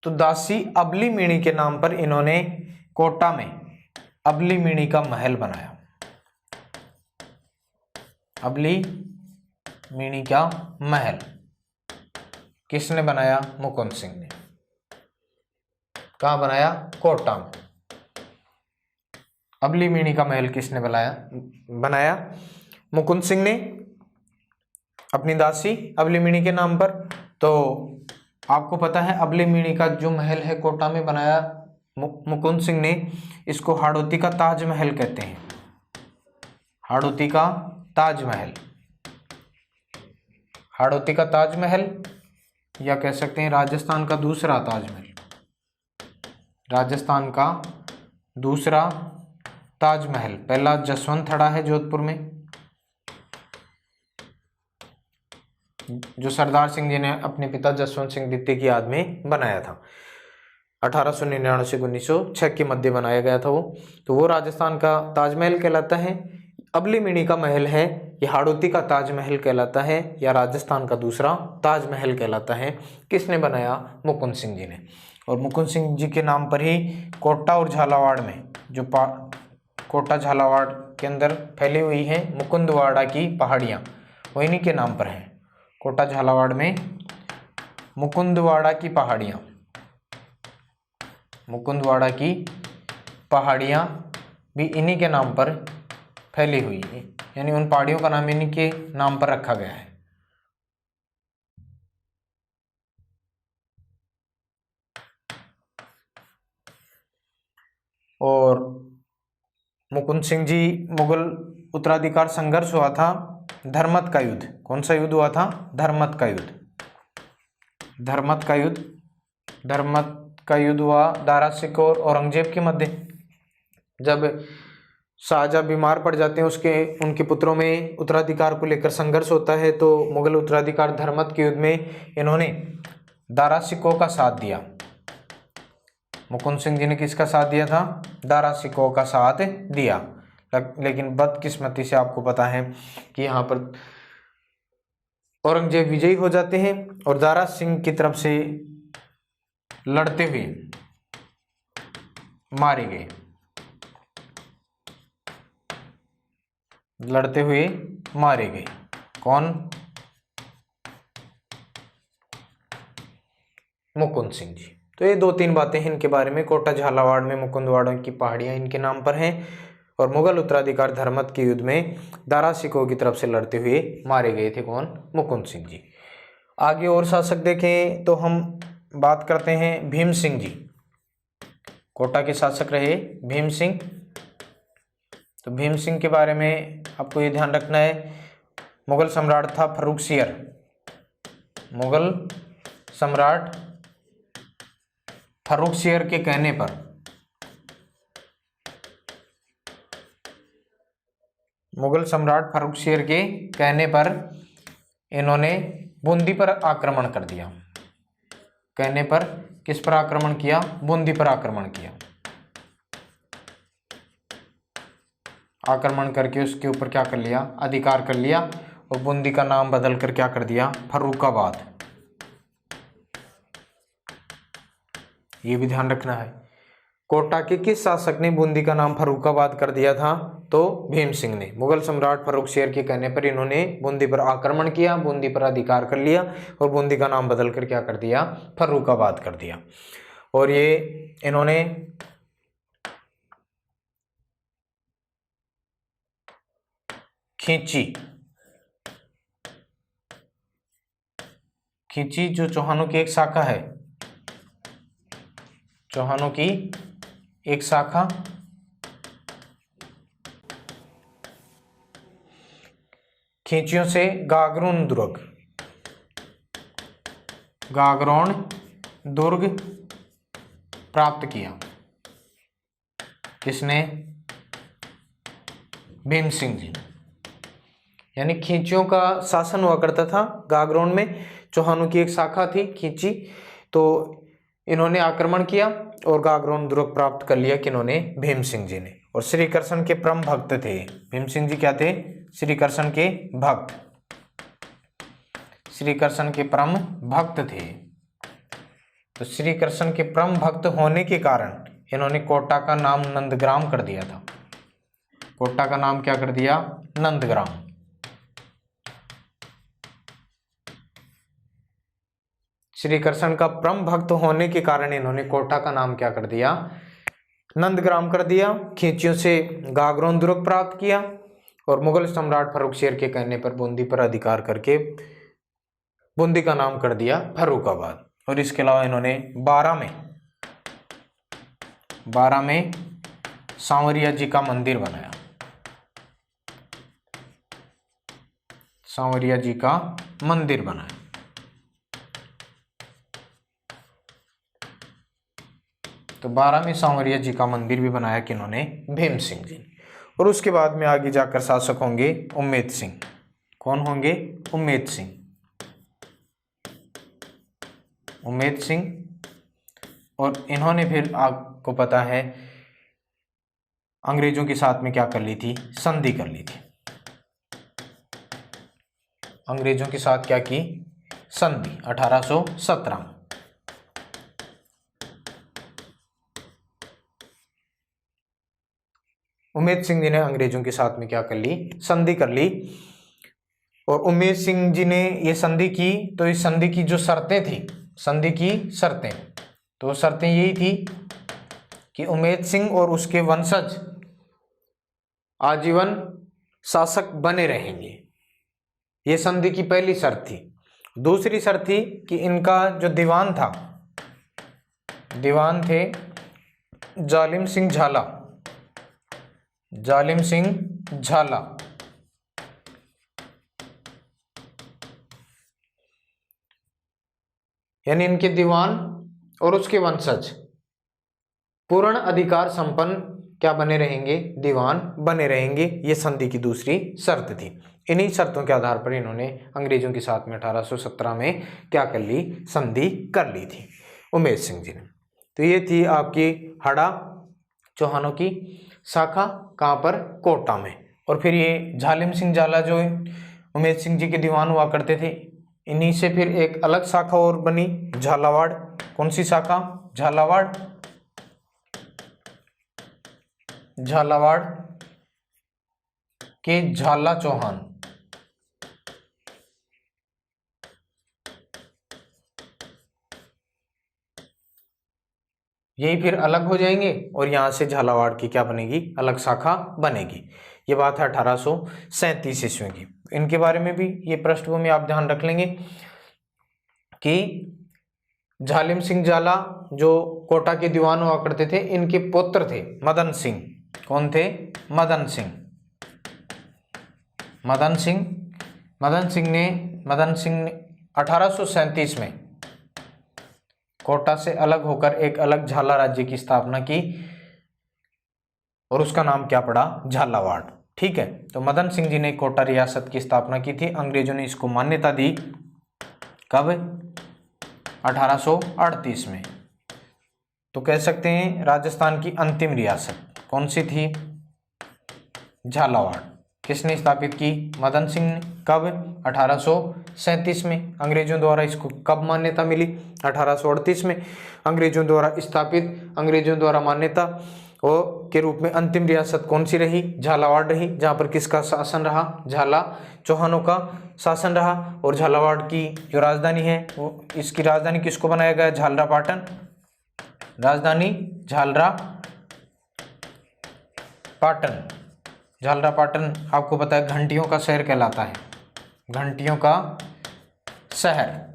तो दासी अबली मीणी के नाम पर इन्होंने कोटा में अबली मीणी का महल बनाया। अबली मीणी का महल किसने बनाया? मुकुंद सिंह ने। कहाँ बनाया? कोटा में। अबली मीणी का महल किसने बनाया? मुकुंद सिंह ने अपनी दासी अबली मीणी के नाम पर। तो आपको पता है अबली मीणी का जो महल है कोटा में बनाया मुकुंद सिंह ने, इसको हाड़ौती का ताजमहल कहते हैं। हाड़ौती का ताजमहल। हाड़ौती का ताजमहल, या कह सकते हैं राजस्थान का दूसरा ताजमहल। राजस्थान का दूसरा ताजमहल। पहला जसवंतथड़ा है जोधपुर में, जो सरदार सिंह जी ने अपने पिता जसवंत सिंह द्वितीय की याद में बनाया था। 1899 से 1906 के मध्य बनाया गया था वो। तो वो राजस्थान का ताजमहल कहलाता है। अबली मीणी का महल है, ये हाड़ौती का ताजमहल कहलाता है, या राजस्थान का दूसरा ताजमहल कहलाता है। किसने बनाया? मुकुंद सिंह जी ने। और मुकुंद सिंह जी के नाम पर ही कोटा और झालावाड़ में जो कोटा झालावाड़ के अंदर फैली हुई है मुकुंदवाड़ा की पहाड़ियाँ, वो इन्हीं के नाम पर हैं। कोटा झालावाड़ में मुकुंदवाड़ा की पहाड़ियाँ, मुकुंदवाड़ा की पहाड़ियाँ भी इन्हीं के नाम पर फैली हुई है। यानी उन पहाड़ियों का नाम इन्हीं के नाम पर रखा गया है। और मुकुंद सिंह जी मुगल उत्तराधिकार संघर्ष हुआ था? धर्मत का युद्ध। कौन सा युद्ध हुआ था? धर्मत का युद्ध। धर्मत का युद्ध। धर्मत का युद्ध हुआ दारा सिकोह और औरंगजेब के मध्य। जब शाहजहां बीमार पड़ जाते हैं, उनके पुत्रों में उत्तराधिकार को लेकर संघर्ष होता है, तो मुगल उत्तराधिकार धर्मत के युद्ध में इन्होंने दारा सिकोह का साथ दिया। मुकुंद सिंह जी ने किसका साथ दिया था? दारा सिकोह का साथ दिया। लेकिन बदकिस्मती से आपको पता है कि यहाँ पर औरंगजेब विजयी हो जाते हैं और दारा सिंह की तरफ से लड़ते हुए मारे गए। लड़ते हुए मारे गए। कौन? मुकुंद सिंह जी। तो ये 2-3 बातें हैं इनके बारे में। कोटा झालावाड़ में मुकुंदवाड़ा की पहाड़ियां इनके नाम पर हैं और मुगल उत्तराधिकार धर्मत के युद्ध में दारा सिकोह की तरफ से लड़ते हुए मारे गए थे। कौन? मुकुंद सिंह जी। आगे और शासक देखें तो हम बात करते हैं भीम सिंह जी। कोटा के शासक रहे भीम सिंह। तो भीम सिंह के बारे में आपको ये ध्यान रखना है, मुगल सम्राट था फर्रुखसियर। मुगल सम्राट फर्रुखसियर के कहने पर मुगल सम्राट फर्रुखसियर के कहने पर इन्होंने बूंदी पर आक्रमण कर दिया। कहने पर किस पर आक्रमण किया? बूंदी पर आक्रमण किया। आक्रमण करके उसके ऊपर क्या कर लिया? अधिकार कर लिया और बूंदी का नाम बदल कर क्या कर दिया? फर्रुखाबाद। ये भी ध्यान रखना है। कोटा के किस शासक ने बूंदी का नाम फर्रुखाबाद कर दिया था? तो भीम सिंह ने। मुगल सम्राट फर्रुखसियर के कहने पर इन्होंने बूंदी पर आक्रमण किया, बूंदी पर अधिकार कर लिया और बूंदी का नाम बदल कर क्या कर दिया? फर्रुखाबाद कर दिया। और ये इन्होंने खींची जो चौहानों की एक शाखा है, चौहानों की एक शाखा, खींचियों से गागरोन दुर्ग प्राप्त किया। किसने? भीम सिंह जी। यानी खींचियों का शासन हुआ करता था गागरोन में, चौहानों की एक शाखा थी खींची, तो इन्होंने आक्रमण किया और गागरोन दुर्ग प्राप्त कर लिया। किन्होंने? भीम सिंह जी ने। और श्री कृष्ण के परम भक्त थे भीम सिंह जी। क्या थे? श्री कृष्ण के भक्त। श्री कृष्ण के परम भक्त थे। तो श्री कृष्ण के परम भक्त होने के कारण इन्होंने कोटा का नाम नंदग्राम कर दिया था। कोटा का नाम क्या कर दिया? नंदग्राम। श्री कृष्ण का परम भक्त होने के कारण इन्होंने कोटा का नाम क्या कर दिया? नंदग्राम कर दिया। खींचियों से गागरोन दुर्ग प्राप्त किया और मुगल सम्राट फर्रुखसियर के कहने पर बूंदी पर अधिकार करके बूंदी का नाम कर दिया फर्रुखाबाद। और इसके अलावा इन्होंने 12 में सांवरिया जी का मंदिर बनाया। सांवरिया जी का मंदिर बनाया। तो 12 में सांवरिया जी का मंदिर भी बनाया किन्होंने? भीम सिंह जी। और उसके बाद में आगे जाकर शासक होंगे उम्मेद सिंह। कौन होंगे? उम्मेद सिंह। उम्मेद सिंह। और इन्होंने फिर आपको पता है अंग्रेजों के साथ में क्या कर ली थी? संधि कर ली थी। अंग्रेजों के साथ क्या की? संधि 1817। उम्मेद सिंह जी ने अंग्रेजों के साथ में क्या कर ली? संधि कर ली। और उम्मेद सिंह जी ने ये संधि की, तो इस संधि की जो शर्तें थी, संधि की शर्तें, तो शर्तें यही थी कि उम्मेद सिंह और उसके वंशज आजीवन शासक बने रहेंगे। ये संधि की पहली शर्त थी। दूसरी शर्त थी कि इनका जो दीवान था, दीवान थे जालिम सिंह झाला। जालिम सिंह झाला यानी इनके दीवान और उसके वंशज पूर्ण अधिकार संपन्न क्या बने रहेंगे, दीवान बने रहेंगे। ये संधि की दूसरी शर्त थी। इन्हीं शर्तों के आधार पर इन्होंने अंग्रेजों के साथ में 1817 में क्या कर ली, संधि कर ली थी उमेश सिंह जी ने। तो ये थी आपकी हड़ा चौहानों की शाखा, कहाँ पर, कोटा में। और फिर ये झालिम सिंह झाला जो उमेश सिंह जी के दीवान हुआ करते थे, इन्हीं से फिर एक अलग शाखा और बनी, झालावाड़। कौन सी शाखा, झालावाड़। झालावाड़ के झाला चौहान, यही फिर अलग हो जाएंगे और यहाँ से झालावाड़ की क्या बनेगी, अलग शाखा बनेगी। ये बात है 1837 ईस्वी की। इनके बारे में भी ये पृष्ठभूमि आप ध्यान रख लेंगे कि झालिम सिंह झाला जो कोटा के दीवान हुआ करते थे, इनके पुत्र थे मदन सिंह। कौन थे, मदन सिंह। मदन सिंह ने 1837 में कोटा से अलग होकर एक अलग झाला राज्य की स्थापना की और उसका नाम क्या पड़ा, झालावाड़। ठीक है, तो मदन सिंह जी ने कोटा रियासत की स्थापना की थी। अंग्रेजों ने इसको मान्यता दी कब, 1838 में। तो कह सकते हैं राजस्थान की अंतिम रियासत कौन सी थी, झालावाड़। किसने स्थापित की, मदन सिंह ने। कब, 1837 में। अंग्रेजों द्वारा इसको कब मान्यता मिली, 1838 में। अंग्रेजों द्वारा स्थापित, अंग्रेजों द्वारा मान्यता और के रूप में अंतिम रियासत कौन सी रही, झालावाड़ रही, जहाँ पर किसका शासन रहा, झाला चौहानों का शासन रहा। और झालावाड़ की जो राजधानी है वो, इसकी राजधानी किसको बनाया गया, झालरापाटन। राजधानी झालरापाटन। झालरापाटन आपको पता है घंटियों का शहर कहलाता है, घंटियों का शहर।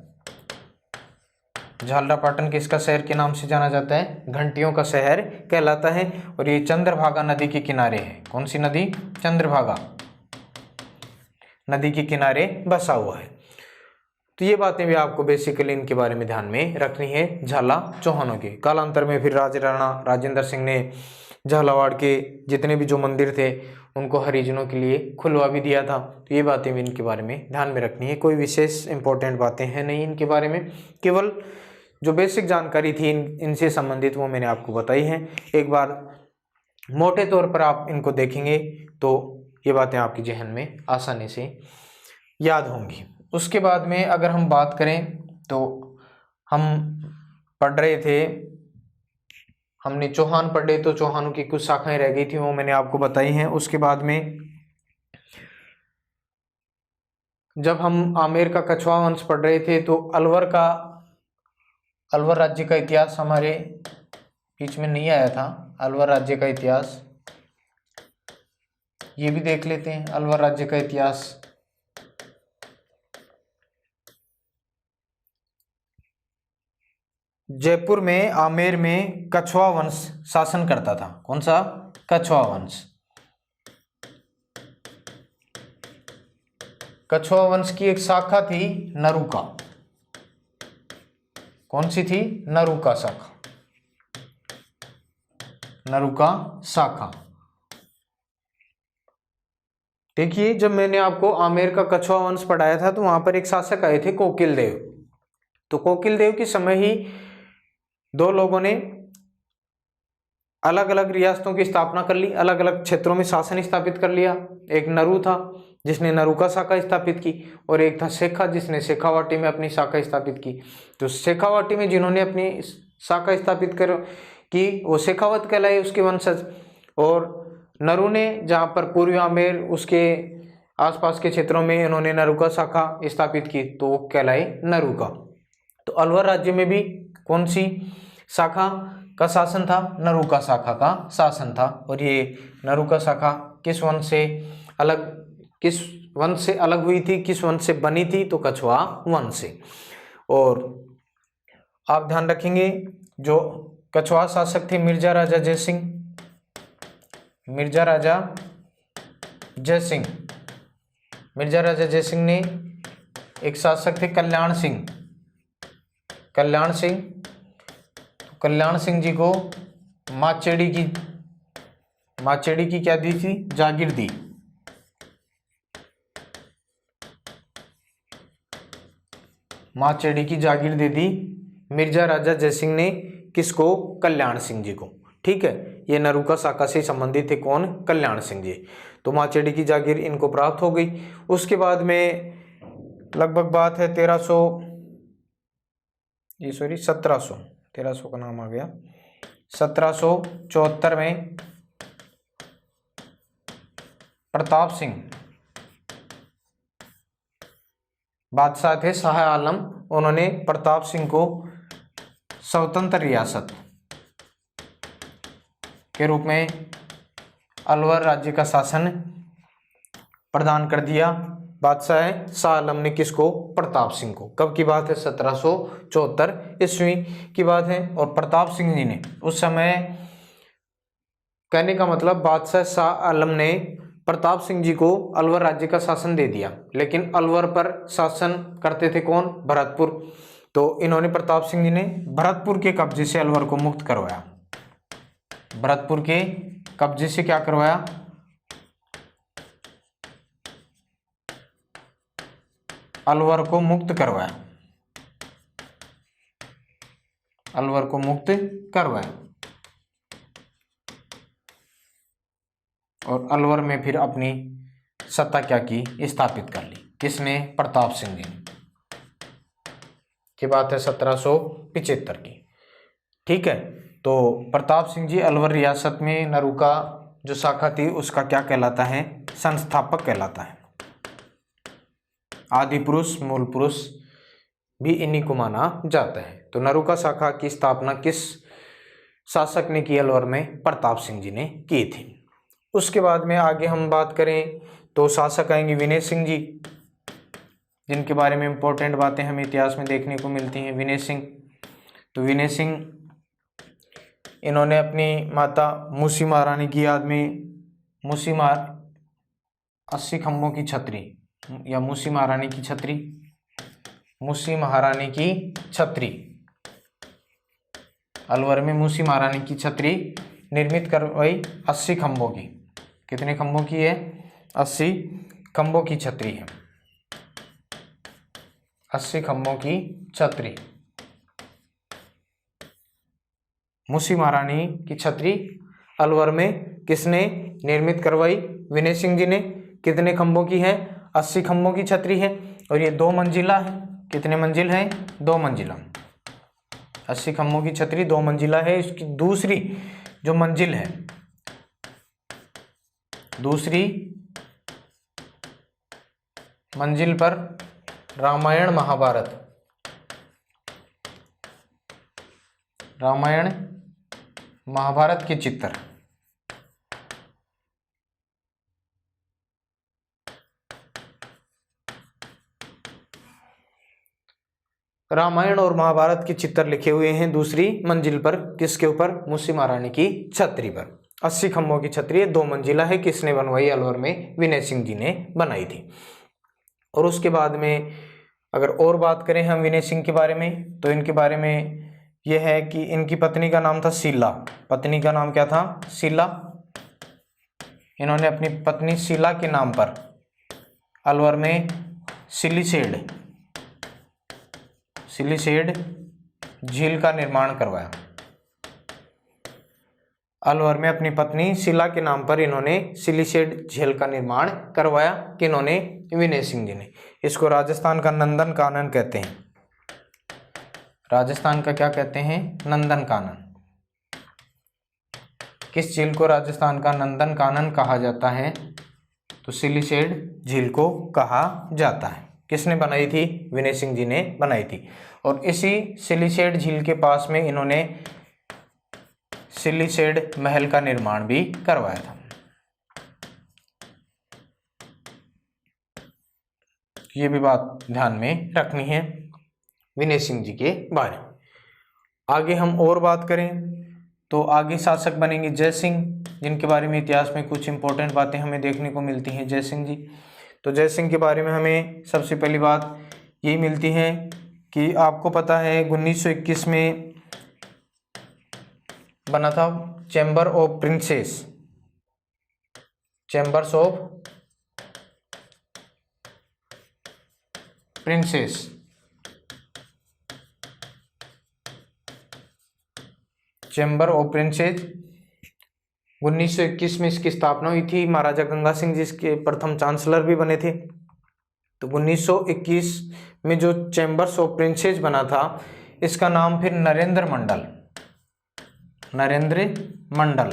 झालरापाटन किसका शहर के नाम से जाना जाता है, घंटियों का शहर कहलाता है। और ये चंद्रभागा नदी के किनारे है। कौन सी नदी, चंद्रभागा नदी के किनारे बसा हुआ है। तो ये बातें भी आपको बेसिकली इनके बारे में ध्यान में रखनी है, झाला चौहानों के। कालांतर में फिर राणा राजेंद्र सिंह ने झालावाड़ के जितने भी जो मंदिर थे उनको हरिजनों के लिए खुलवा भी दिया था। तो ये बातें भी इनके बारे में ध्यान में रखनी है। कोई विशेष इंपॉर्टेंट बातें हैं नहीं इनके बारे में, केवल जो बेसिक जानकारी थी इनसे संबंधित वो मैंने आपको बताई है। एक बार मोटे तौर पर आप इनको देखेंगे तो ये बातें आपके जहन में आसानी से याद होंगी। उसके बाद में अगर हम बात करें तो हम पढ़ रहे थे, हमने चौहान पढ़े, तो चौहानों की कुछ शाखाएं रह गई थी वो मैंने आपको बताई हैं। उसके बाद में जब हम आमेर का कछवा वंश पढ़ रहे थे तो अलवर राज्य का इतिहास हमारे बीच में नहीं आया था। अलवर राज्य का इतिहास ये भी देख लेते हैं। अलवर राज्य का इतिहास जयपुर में आमेर में कछवा वंश शासन करता था। कौन सा, कछवा वंश। कछवा वंश की एक शाखा थी नरूका। कौन सी थी, नरूका शाखा। नरूका शाखा। देखिए जब मैंने आपको आमेर का कछवा वंश पढ़ाया था तो वहां पर एक शासक आए थे कोकिल देव। तो कोकिल देव के समय ही दो लोगों ने अलग अलग रियासतों की स्थापना कर ली, अलग अलग क्षेत्रों में शासन स्थापित कर लिया। एक नरू था जिसने नरूका शाखा स्थापित की और एक था शेखा जिसने शेखावाटी में अपनी शाखा स्थापित की। तो शेखावाटी में जिन्होंने अपनी शाखा स्थापित कर की वो शेखावत कहलाए, उसके वंशज। और नरू ने जहाँ पर पूर्वी आमेर उसके आसपास के क्षेत्रों में इन्होंने नरूका शाखा स्थापित की तो वो कहलाए नरूका। तो अलवर राज्य में भी कौन सी शाखा का शासन था, नरूका शाखा का शासन था। और ये नरूका शाखा किस वंश से अलग हुई थी, किस वंश से बनी थी, तो कछवा वंश से। और आप ध्यान रखेंगे जो कछवा शासक थे मिर्जा राजा जयसिंह। मिर्जा राजा जयसिंह ने एक शासक थे कल्याण सिंह। कल्याण सिंह, तो कल्याण सिंह जी को माचेड़ी की क्या दी थी, जागीर दी। माचेड़ी की जागीर दे दी मिर्जा राजा जयसिंह ने, किसको, कल्याण सिंह जी को। ठीक है, ये नरूका शाखा से संबंधित थे कौन, कल्याण सिंह जी। तो माचेड़ी की जागीर इनको प्राप्त हो गई। उसके बाद में लगभग बात है 1700 का नाम आ गया, 1774 में प्रताप सिंह बादशाह थे, शाह आलम, उन्होंने प्रताप सिंह को स्वतंत्र रियासत के रूप में अलवर राज्य का शासन प्रदान कर दिया। बादशाह शाह आलम ने किसको, प्रताप सिंह को। कब की बात है, 1774 ईस्वी की बात है। और प्रताप सिंह जी ने उस समय, कहने का मतलब बादशाह शाह आलम ने प्रताप सिंह जी को अलवर राज्य का शासन दे दिया, लेकिन अलवर पर शासन करते थे कौन, भरतपुर। तो इन्होंने, प्रताप सिंह जी ने भरतपुर के कब्जे से अलवर को मुक्त करवाया। भरतपुर के कब्जे से क्या करवाया, अलवर को मुक्त करवाया, अलवर को मुक्त करवाया। और अलवर में फिर अपनी सत्ता क्या की, स्थापित कर ली। किसने, प्रताप सिंह जी की बात है 1775 की। ठीक है, तो प्रताप सिंह जी अलवर रियासत में नरूका जो शाखा थी उसका क्या कहलाता है, संस्थापक कहलाता है। आदि पुरुष, मूल पुरुष भी इन्हीं को माना जाता है। तो नरूका शाखा की स्थापना किस शासक ने की अलवर में, प्रताप सिंह जी ने की थी। उसके बाद में आगे हम बात करें तो शासक आएंगे विनय सिंह जी, जिनके बारे में इंपॉर्टेंट बातें हमें इतिहास में देखने को मिलती हैं। विनय सिंह, तो विनय सिंह इन्होंने अपनी माता मूसी महारानी की याद में 80 खंभों की छतरी या मूसी महारानी की छतरी, मूसी महारानी की छतरी, अलवर में मूसी महारानी की छतरी निर्मित करवाई 80 खंभों की। कितने खंभों की है, 80 खंभों की छतरी है, 80 खंभों की छतरी। मूसी महारानी की छतरी अलवर में किसने निर्मित करवाई, विनय सिंह जी ने। कितने खंभों की है, 80 खंभों की छतरी है। और ये 2 मंजिला है। कितने मंजिल है, 2 मंजिला। 80 खंभों की छतरी 2 मंजिला है। इसकी दूसरी जो मंजिल है, दूसरी मंजिल पर रामायण महाभारत के चित्र, रामायण और महाभारत के चित्र लिखे हुए हैं दूसरी मंजिल पर। किसके ऊपर, मूसी महारानी की छतरी पर। 80 खंभों की छतरी है, 2 मंजिला है। किसने बनवाई, अलवर में विनय सिंह जी ने बनाई थी। और उसके बाद में अगर और बात करें हम विनय सिंह के बारे में, तो इनके बारे में यह है कि इनकी पत्नी का नाम था शीला। पत्नी का नाम क्या था, शीला। इन्होंने अपनी पत्नी शीला के नाम पर अलवर में सिलीसेड झील का निर्माण करवाया। अलवर में अपनी पत्नी शीला के नाम पर इन्होंने सिलीसेड झील का निर्माण करवाया। किन्होंने, विनय सिंह जी ने। इसको राजस्थान का नंदन कानन कहते हैं। राजस्थान का क्या कहते हैं, नंदन कानन। किस झील को राजस्थान का नंदन कानन कहा जाता है, तो सिलीसेड झील को कहा जाता है। किसने बनाई थी, विनय सिंह जी ने बनाई थी। और इसी सिलीसेड झील के पास में इन्होंने सिलीसेड महल का निर्माण भी करवाया था। ये भी बात ध्यान में रखनी है विनय सिंह जी के बारे में। आगे हम और बात करें तो आगे शासक बनेंगे जय सिंह, जिनके बारे में इतिहास में कुछ इंपॉर्टेंट बातें हमें देखने को मिलती हैं। जय सिंह जी, तो जय सिंह के बारे में हमें सबसे पहली बात यही मिलती है कि आपको पता है 1921 में बना था chamber of princess, chambers of princess. Chamber of princess 1921 में इसकी स्थापना हुई थी। महाराजा गंगा सिंह जी इसके प्रथम चांसलर भी बने थे। तो 1921 में जो चैम्बर्स ऑफ प्रिंसेस बना था, इसका नाम फिर नरेंद्र मंडल, नरेंद्र मंडल,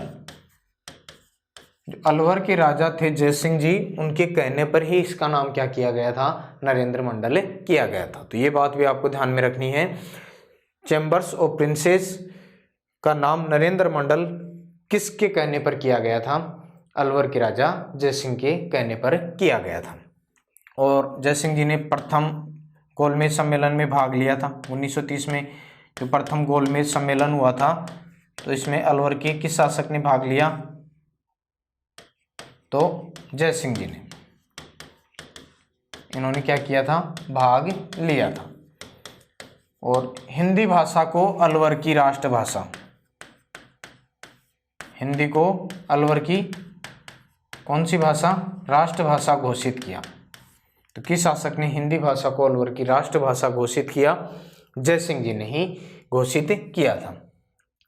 जो अलवर के राजा थे जय सिंह जी, उनके कहने पर ही इसका नाम क्या किया गया था, नरेंद्र मंडल किया गया था। तो ये बात भी आपको ध्यान में रखनी है। चैम्बर्स ऑफ प्रिंसेस का नाम नरेंद्र मंडल किसके कहने पर किया गया था, अलवर के राजा जय सिंह के कहने पर किया गया था। और जय सिंह जी ने प्रथम गोलमेज सम्मेलन में भाग लिया था 1930 में। जो प्रथम गोलमेज सम्मेलन हुआ था, तो इसमें अलवर के किस शासक ने भाग लिया, तो जय सिंह जी ने, इन्होंने क्या किया था, भाग लिया था। और हिंदी भाषा को अलवर की राष्ट्रभाषा, हिंदी को अलवर की कौन सी भाषा, राष्ट्रभाषा घोषित किया। तो किस शासक ने हिंदी भाषा को अलवर की राष्ट्रभाषा घोषित किया, जय सिंह जी ने ही घोषित किया था।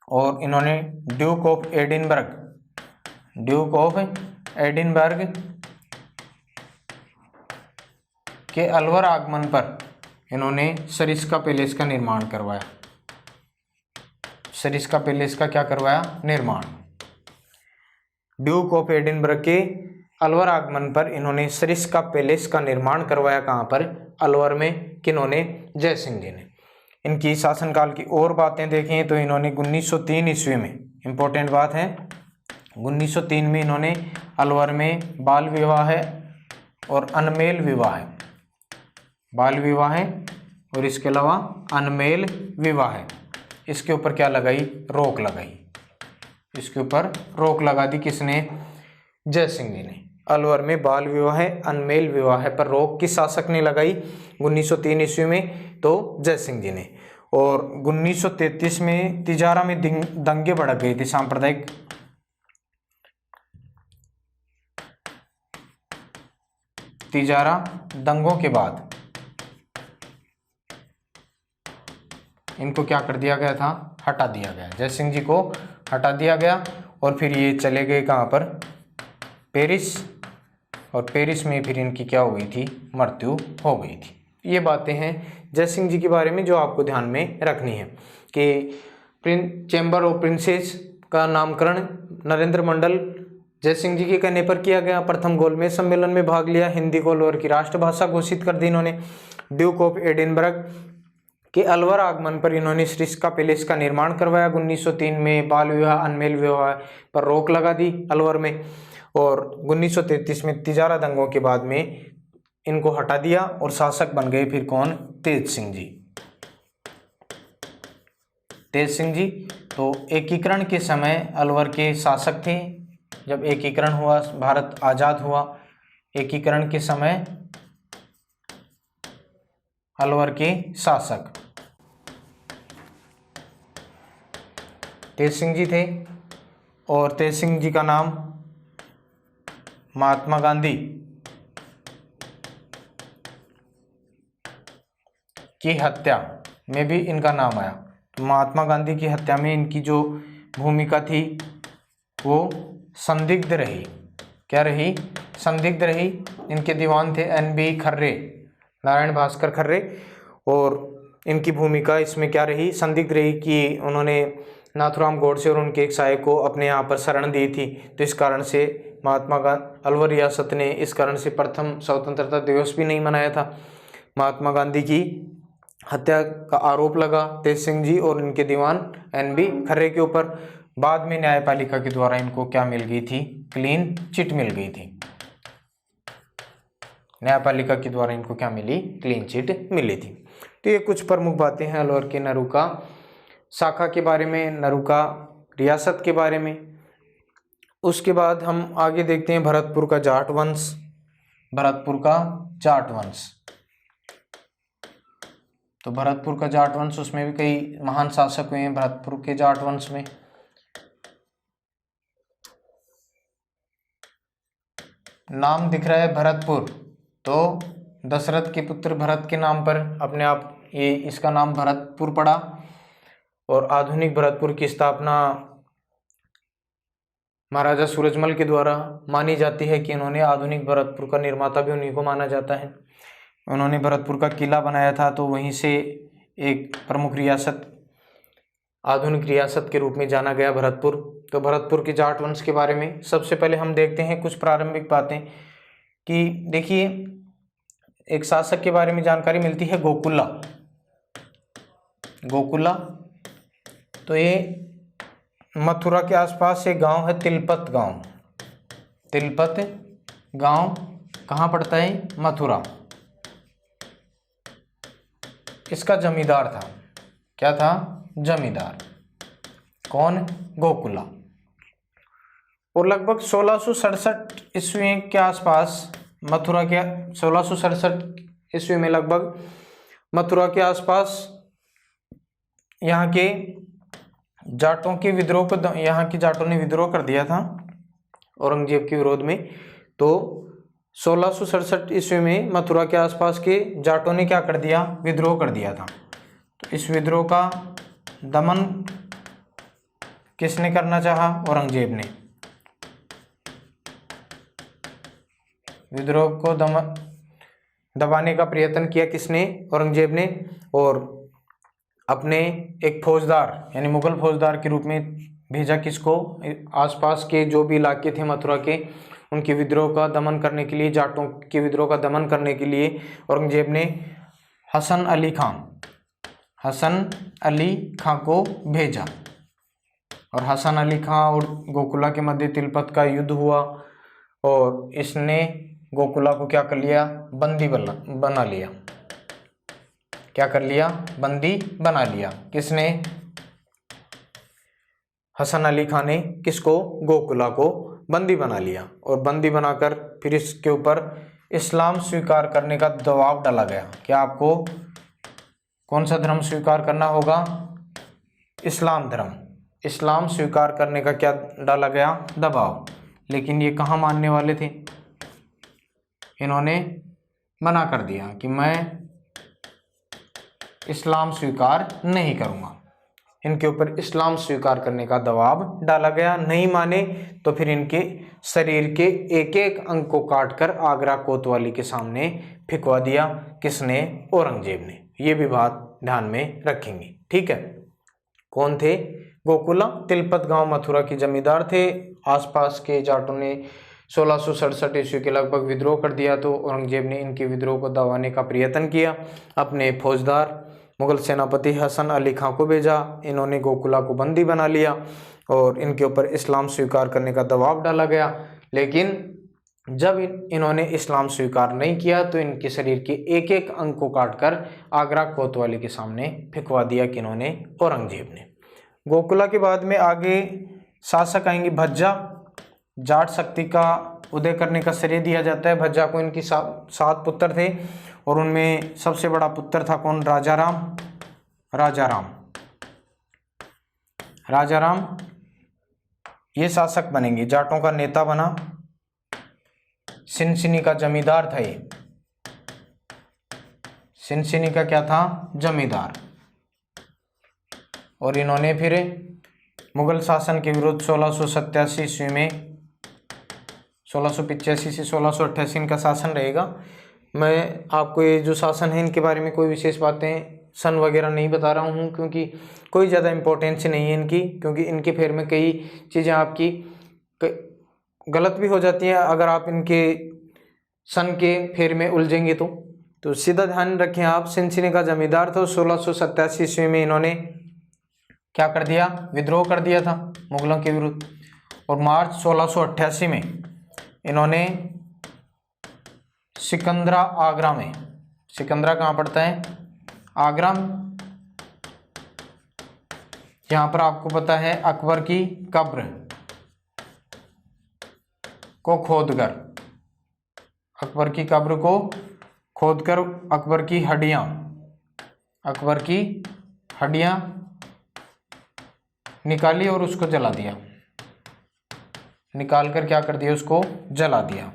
और इन्होंने Duke of Edinburgh, Duke of Edinburgh के अलवर आगमन पर इन्होंने सरिस्का पैलेस का निर्माण करवाया। सरिस्का पैलेस का क्या करवाया, निर्माण। ड्यूक ऑफ एडिनबर्ग के अलवर आगमन पर इन्होंने सरिस्का पैलेस का निर्माण करवाया। कहाँ पर, अलवर में। किन्होंने, जय सिंह जी ने। इनकी शासनकाल की और बातें देखें तो इन्होंने 1903 ईस्वी में, इंपॉर्टेंट बात है, 1903 में इन्होंने अलवर में बाल विवाह और अनमेल विवाह, बाल विवाह और इसके अलावा अनमेल विवाह, इसके ऊपर क्या लगाई, रोक लगाई। इसके ऊपर रोक लगा दी किसने, जय सिंह जी ने। अलवर में बाल विवाह अनमेल विवाह पर रोक किस शासक ने लगाई, 1903 ईस्वी में, तो जय सिंह जी ने। और 1933 में तिजारा में दंगे भड़क गए थे, सांप्रदायिक तिजारा दंगों के बाद इनको क्या कर दिया गया था, हटा दिया गया। जय सिंह जी को हटा दिया गया और फिर ये चले गए कहाँ पर, पेरिस। और पेरिस में फिर इनकी क्या हो गई थी, मृत्यु हो गई थी। ये बातें हैं जय सिंह जी के बारे में जो आपको ध्यान में रखनी है कि चैम्बर ऑफ प्रिंसेस का नामकरण नरेंद्र मंडल जय सिंह जी के कहने पर किया गया। प्रथम गोलमेज सम्मेलन में भाग लिया। हिंदी को अलवर की राष्ट्रभाषा घोषित कर दी इन्होंने। ड्यूक ऑफ एडिनबर्ग के अलवर आगमन पर इन्होंने सरिस्का पैलेस का निर्माण करवाया। 1903 में बाल विवाह अनमेल विवाह पर रोक लगा दी अलवर में। और 1933 में तिजारा दंगों के बाद में इनको हटा दिया और शासक बन गए फिर कौन, तेज सिंह जी। तेज सिंह जी तो एकीकरण के समय अलवर के शासक थे। जब एकीकरण हुआ, भारत आजाद हुआ, एकीकरण के समय अलवर के शासक तेज सिंह जी थे। और तेज सिंह जी का नाम महात्मा गांधी की हत्या में भी इनका नाम आया। तो महात्मा गांधी की हत्या में इनकी जो भूमिका थी वो संदिग्ध रही। क्या रही, संदिग्ध रही। इनके दीवान थे NB खर्रे, नारायण भास्कर खर्रे। और इनकी भूमिका इसमें क्या रही, संदिग्ध रही कि उन्होंने नाथुराम गोडसे और उनके एक सहायक को अपने यहाँ पर शरण दी थी। तो इस कारण से महात्मा गांधी, अलवर रियासत ने इस कारण से प्रथम स्वतंत्रता दिवस भी नहीं मनाया था। महात्मा गांधी की हत्या का आरोप लगा तेज सिंह जी और इनके दीवान NB खर्रे के ऊपर। बाद में न्यायपालिका के द्वारा इनको क्या मिल गई थी, क्लीन चिट मिल गई थी। न्यायपालिका के द्वारा इनको क्या मिली, क्लीन चिट मिली थी। तो ये कुछ प्रमुख बातें हैं अलवर के नरूका शाखा के बारे में, नरूका रियासत के बारे में। उसके बाद हम आगे देखते हैं भरतपुर का जाट वंश। भरतपुर का जाट वंश तो भरतपुर का जाट वंश, उसमें भी कई महान शासक हुए हैं भरतपुर के जाट वंश में। नाम दिख रहा है भरतपुर, तो दशरथ के पुत्र भरत के नाम पर अपने आप ये इसका नाम भरतपुर पड़ा। और आधुनिक भरतपुर की स्थापना महाराजा सूरजमल के द्वारा मानी जाती है कि इन्होंने आधुनिक भरतपुर का निर्माता भी उन्हीं को माना जाता है। उन्होंने भरतपुर का किला बनाया था, तो वहीं से एक प्रमुख रियासत, आधुनिक रियासत के रूप में जाना गया भरतपुर। तो भरतपुर के जाट वंश के बारे में सबसे पहले हम देखते हैं कुछ प्रारंभिक बातें कि देखिए, एक शासक के बारे में जानकारी मिलती है गोकुला। गोकुला, तो ये मथुरा के आसपास एक गांव है तिलपत गांव। तिलपत गांव कहाँ पड़ता है? मथुरा। इसका जमींदार था, क्या था? जमींदार। कौन? गोकुला। और लगभग 1667 ईस्वी के आसपास मथुरा के 1667 ईस्वी में लगभग मथुरा के आसपास यहाँ के जाटों के विद्रोह को, यहाँ की जाटों ने विद्रोह कर दिया था औरंगजेब के विरोध में। तो 1667 ईस्वी में मथुरा के आसपास के जाटों ने क्या कर दिया? विद्रोह कर दिया था। तो इस विद्रोह का दमन किसने करना चाहा? औरंगजेब ने। विद्रोह को दबाने का प्रयत्न किया किसने? औरंगजेब ने। और अपने एक फौजदार यानी मुगल फौजदार के रूप में भेजा किसको? आसपास के जो भी इलाके थे मथुरा के, उनके विद्रोह का दमन करने के लिए, जाटों के विद्रोह का दमन करने के लिए औरंगजेब ने हसन अली खां को भेजा। और हसन अली खां और गोकुला के मध्य तिलपत का युद्ध हुआ और इसने गोकुला को क्या कर लिया? बंदी बना लिया। क्या कर लिया? बंदी बना लिया। किसने? हसन अली खान ने किसको? गोकुला को बंदी बना लिया। और बंदी बनाकर फिर इसके ऊपर इस्लाम स्वीकार करने का दबाव डाला गया। क्या आपको कौन सा धर्म स्वीकार करना होगा? इस्लाम धर्म। इस्लाम स्वीकार करने का क्या डाला गया? दबाव। लेकिन ये कहाँ मानने वाले थे? इन्होंने मना कर दिया कि मैं इस्लाम स्वीकार नहीं करूँगा। इनके ऊपर इस्लाम स्वीकार करने का दबाव डाला गया। नहीं माने तो फिर इनके शरीर के एक एक अंग को काटकर आगरा कोतवाली के सामने फिकवा दिया। किसने? औरंगजेब ने। ये भी बात ध्यान में रखेंगे, ठीक है। कौन थे? गोकुला तिलपत गांव मथुरा के जमींदार थे। आसपास के जाटों ने 1667 ईस्वी के लगभग विद्रोह कर दिया, तो औरंगजेब ने इनके विद्रोह को दबाने का प्रयत्न किया। अपने फौजदार मुगल सेनापति हसन अली खां को भेजा। इन्होंने गोकुला को बंदी बना लिया और इनके ऊपर इस्लाम स्वीकार करने का दबाव डाला गया। लेकिन जब इन्होंने इस्लाम स्वीकार नहीं किया तो इनके शरीर के एक एक अंग को काटकर आगरा कोतवाली के सामने फिकवा दिया। किन्होंने? औरंगजेब ने। गोकुला के बाद में आगे शासक आएंगे भज्जा। जाट शक्ति का उदय करने का श्रेय दिया जाता है भज्जा को। इनकी 7 पुत्र थे और उनमें सबसे बड़ा पुत्र था कौन? राजाराम। ये शासक बनेंगे, जाटों का नेता बना। सिनसिनी का जमींदार था ये। सिनसिनी का क्या था? जमींदार। और इन्होंने फिर मुगल शासन के विरुद्ध 1687 ईस्वी में 1685 से 1688 इनका शासन रहेगा। मैं आपको ये जो शासन है इनके बारे में कोई विशेष बातें सन वगैरह नहीं बता रहा हूँ, क्योंकि कोई ज़्यादा इम्पोर्टेंस नहीं है इनकी, क्योंकि इनके फेर में कई चीज़ें आपकी गलत भी हो जाती हैं अगर आप इनके सन के फेर में उलझेंगे तो सीधा ध्यान रखें आप। सिनसिनी का जमींदार था। 1687 ईस्वी में इन्होंने क्या कर दिया? विद्रोह कर दिया था मुगलों के विरुद्ध। और मार्च 1688 में इन्होंने सिकंदरा, आगरा में, सिकंदरा कहाँ पड़ता है? आगरा। यहाँ पर आपको पता है अकबर की कब्र को खोदकर, अकबर की कब्र को खोदकर अकबर की हड्डियाँ अकबर की हड्डियां निकाली और उसको जला दिया, निकाल कर क्या कर दिया, उसको जला दिया।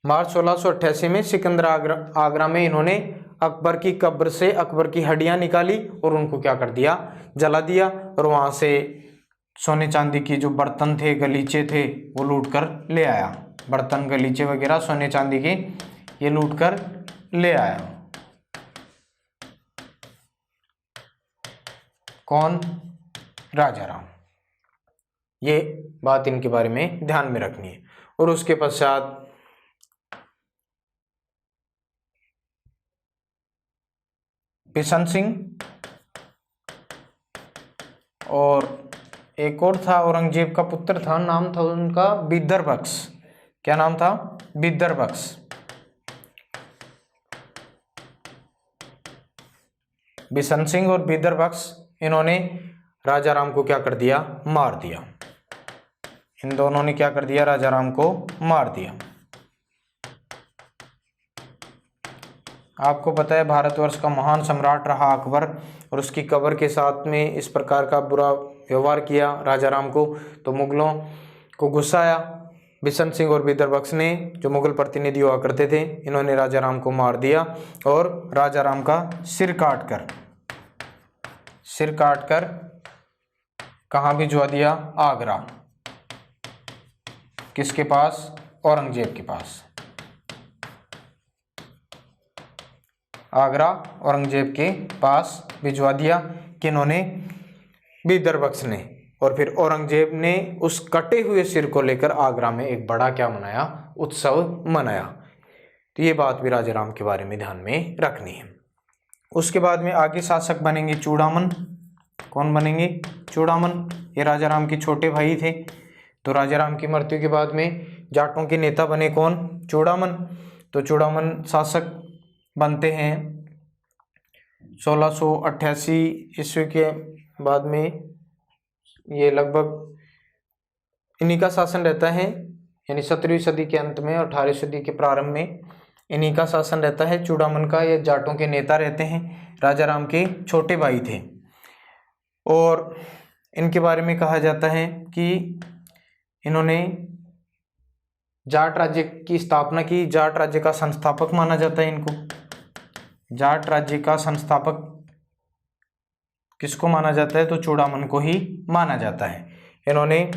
मार्च 1688 में सिकंदर आगरा में इन्होंने अकबर की कब्र से अकबर की हड्डियां निकाली और उनको क्या कर दिया, जला दिया। और वहां से सोने चांदी की जो बर्तन थे, गलीचे थे, वो लूट कर ले आया। बर्तन, गलीचे वगैरह सोने चांदी के ये लूट कर ले आया। कौन? राजा राम। ये बात इनके बारे में ध्यान में रखनी है। और उसके पश्चात बिशन सिंह और एक और था, औरंगजेब का पुत्र था, नाम था उनका बिदर बख्श। क्या नाम था? बिदर बख्श। बिशन सिंह और बिदर बख्श, इन्होंने राजा राम को क्या कर दिया, मार दिया। इन दोनों ने क्या कर दिया, राजा राम को मार दिया। आपको पता है भारतवर्ष का महान सम्राट रहा अकबर, और उसकी कब्र के साथ में इस प्रकार का बुरा व्यवहार किया राजा राम को, तो मुगलों को गुस्सा आया। बिशन सिंह और बिदर बख्श ने, जो मुगल प्रतिनिधि हुआ करते थे, इन्होंने राजा राम को मार दिया और राजा राम का सिर काट कर कहाँ भिजवा दिया? आगरा। किसके पास? औरंगजेब के पास। आगरा औरंगजेब के पास भिजवा दिया। किन्होंने? बिदर बख्श ने। और फिर औरंगजेब ने उस कटे हुए सिर को लेकर आगरा में एक बड़ा क्या मनाया? उत्सव मनाया। तो ये बात भी राजा राम के बारे में ध्यान में रखनी है। उसके बाद में आगे शासक बनेंगे चूड़ामन। कौन बनेंगे? चूड़ामन। ये राजा राम के छोटे भाई थे। तो राजा राम की मृत्यु के बाद में जाटों के नेता बने कौन? चूड़ामन। तो चूड़ामन शासक बनते हैं 1688 ईस्वी के बाद में। ये लगभग इन्हीं का शासन रहता है, यानी 17वीं सदी के अंत में और 18वीं सदी के प्रारंभ में इन्हीं का शासन रहता है। चूड़ामन का ये जाटों के नेता रहते हैं, राजा राम के छोटे भाई थे। और इनके बारे में कहा जाता है कि इन्होंने जाट राज्य की स्थापना की। जाट राज्य का संस्थापक माना जाता है इनको। जाट राज्य का संस्थापक किसको माना जाता है? तो चूड़ामन को ही माना जाता है। इन्होंने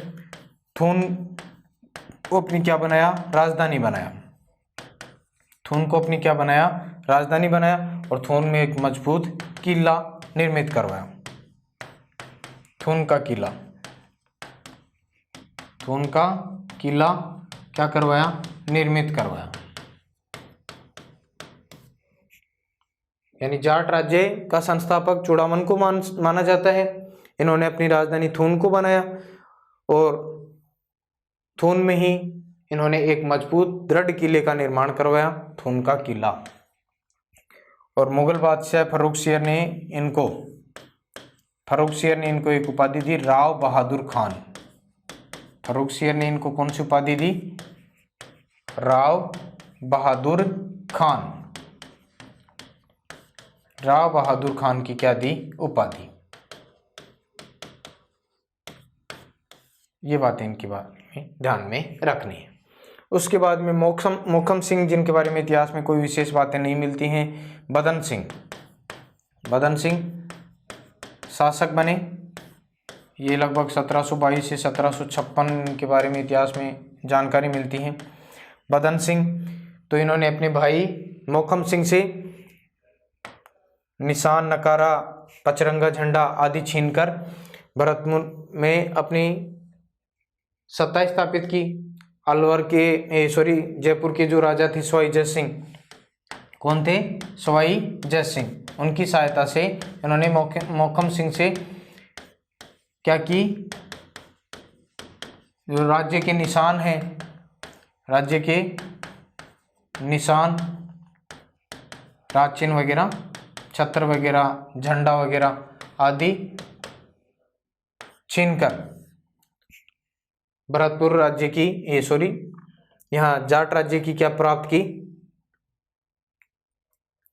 थून को अपनी क्या बनाया? राजधानी बनाया। थून को अपनी क्या बनाया? राजधानी बनाया। और थून में एक मजबूत किला निर्मित करवाया। थून का किला क्या करवाया? निर्मित करवाया। यानी जाट राज्य का संस्थापक चूड़ामन को माना जाता है। इन्होंने अपनी राजधानी थून को बनाया और थून में ही इन्होंने एक मजबूत दृढ़ किले का निर्माण करवाया, थून का किला। और मुगल बादशाह फर्रुख शेर ने इनको एक उपाधि दी, राव बहादुर खान। फर्रुख शेर ने इनको कौन सी उपाधि दी? राव बहादुर खान। राव बहादुर खान की क्या दी? उपाधि। ये बातें इनके बारे में ध्यान में रखनी है। उसके बाद में मोखम सिंह, जिनके बारे में इतिहास में कोई विशेष बातें नहीं मिलती हैं। बदन सिंह शासक बने। ये लगभग 1722 से 1756 के बारे में इतिहास में जानकारी मिलती है। बदन सिंह, तो इन्होंने अपने भाई मोखम सिंह से निशान, नकारा, पचरंगा झंडा आदि छीनकर भरतपुर में अपनी सत्ता स्थापित की। जयपुर के जो राजा थे सवाई जय सिंह, कौन थे? सवाई जय सिंह। उनकी सहायता से इन्होंने मोखम सिंह से क्या की? जो राज्य के निशान हैं, राज्य के निशान, राज चिन्ह वगैरह, छत्र वगैरह, झंडा वगैरह आदि छीनकर भरतपुर राज्य की यहाँ जाट राज्य की क्या प्राप्त की?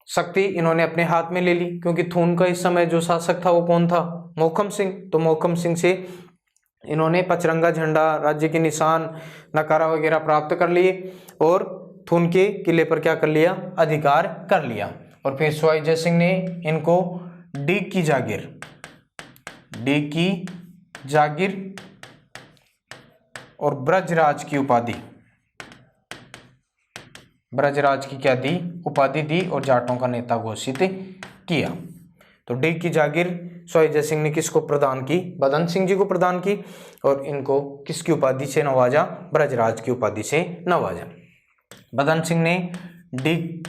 शक्ति इन्होंने अपने हाथ में ले ली, क्योंकि थून का इस समय जो शासक था वो कौन था, मोहकम सिंह। तो मोहकम सिंह से इन्होंने पचरंगा झंडा, राज्य के निशान, नकारा वगैरह प्राप्त कर लिए और थून के किले पर क्या कर लिया, अधिकार कर लिया। और फिर सवाई जय सिंह ने इनको डीग की जागीर और ब्रजराज की उपाधि, ब्रजराज की क्या दी, उपाधि दी और जाटों का नेता घोषित किया। तो डीग की जागीर सवाई जय सिंह ने किसको प्रदान की, बदन सिंह जी को प्रदान की, और इनको किसकी उपाधि से नवाजा, ब्रजराज की उपाधि से नवाजा। बदन सिंह ने डीग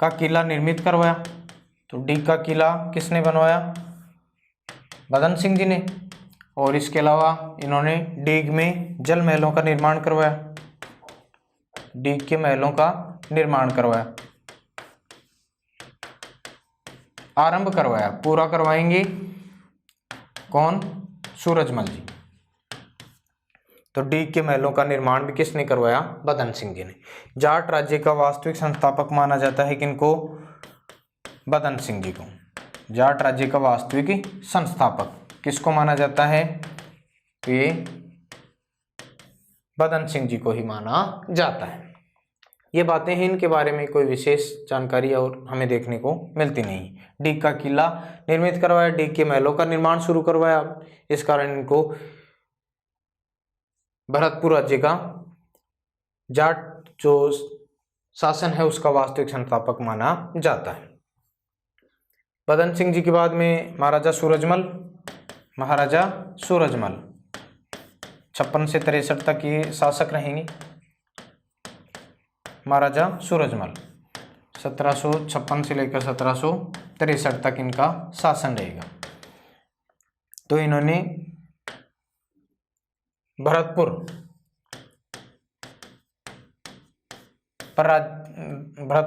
का किला निर्मित करवाया। तो डीग का किला किसने बनवाया, बदन सिंह जी ने। और इसके अलावा इन्होंने डीग में जल महलों का निर्माण करवाया, डीग के महलों का निर्माण करवाया, आरंभ करवाया, पूरा करवाएंगे कौन, सूरजमल जी। तो डीग के महलों का निर्माण भी किसने करवाया, बदन सिंह जी ने। जाट राज्य का वास्तविक संस्थापक माना जाता है किनको, बदन सिंह जी को। जाट राज्य का वास्तविक संस्थापक किसको माना जाता है, तो ये बदन सिंह जी को ही माना जाता है। ये बातें हैं, इनके बारे में कोई विशेष जानकारी और हमें देखने को मिलती नहीं। डीग का किला निर्मित करवाया, डीग के महलों का निर्माण शुरू करवाया, इस कारण इनको भरतपुर राज्य का जाट जो शासन है उसका वास्तविक संस्थापक माना जाता है। बदन सिंह जी के बाद में महाराजा सूरजमल 56 से 63 तक ये शासक रहेंगे। महाराजा सूरजमल 1756 से लेकर 1763 तक इनका शासन रहेगा। तो इन्होंने भरतपुर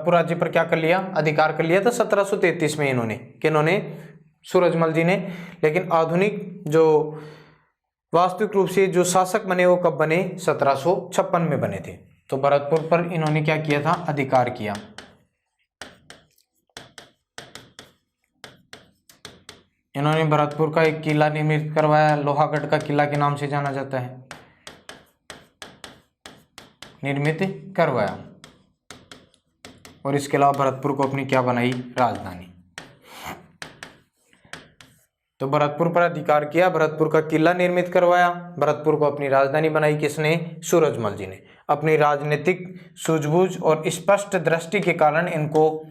राज्य पर क्या कर लिया, अधिकार कर लिया था 1733 में इन्होंने, किन्होंने, सूरजमल जी ने। लेकिन आधुनिक जो वास्तविक रूप से जो शासक बने वो कब बने, 1756 में बने थे। तो भरतपुर पर इन्होंने क्या किया था, अधिकार किया। इन्होंने भरतपुर का एक किला निर्मित करवाया, लोहागढ़ का किला के नाम से जाना जाता है, निर्मित करवाया। और इसके अलावा भरतपुर को अपनी क्या बनाई, राजधानी। तो भरतपुर पर अधिकार किया, भरतपुर का किला निर्मित करवाया, भरतपुर को अपनी राजधानी बनाई, किसने, सूरजमल जी ने। अपनी राजनीतिक सूझबूझ और स्पष्ट दृष्टि के कारण इनको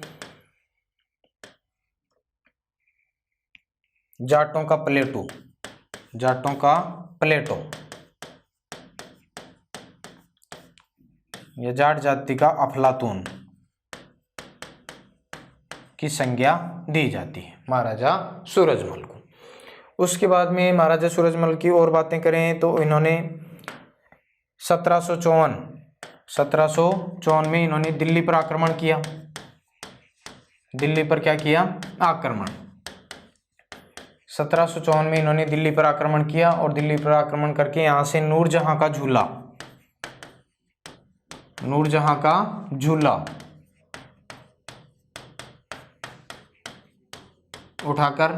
जाटों का प्लेटो या जाट जाति का अफलातून की संज्ञा दी जाती है महाराजा सूरजमल को। उसके बाद में महाराजा सूरजमल की और बातें करें तो इन्होंने 1754 में इन्होंने दिल्ली पर आक्रमण किया। दिल्ली पर क्या किया, आक्रमण। 1754 में इन्होंने दिल्ली पर आक्रमण किया और दिल्ली पर आक्रमण करके यहाँ से नूरजहां का झूला उठाकर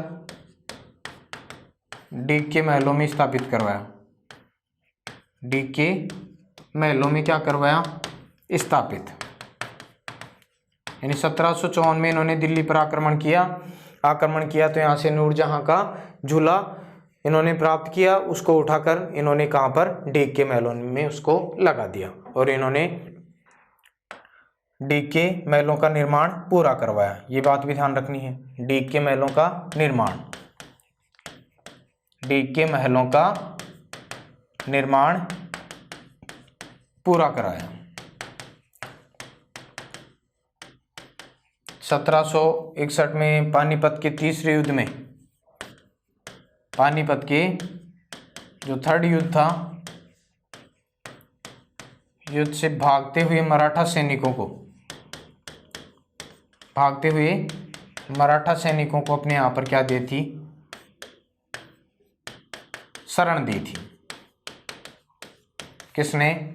डीग के महलों में स्थापित करवाया। डीग के महलों में क्या करवाया, स्थापित। यानी 1754 में इन्होंने दिल्ली पर आक्रमण किया तो यहाँ से नूरजहां का झूला इन्होंने प्राप्त किया, उसको उठाकर इन्होंने कहाँ पर, डीग के महलों में उसको लगा दिया और इन्होंने डीग के महलों का निर्माण पूरा करवाया। ये बात भी ध्यान रखनी है, डीग के महलों का निर्माण पूरा कराया। 1761 में पानीपत के तीसरे युद्ध में, पानीपत के जो थर्ड युद्ध था, युद्ध से भागते हुए मराठा सैनिकों को अपने यहाँ पर क्या दी थी, शरण दी थी। किसने,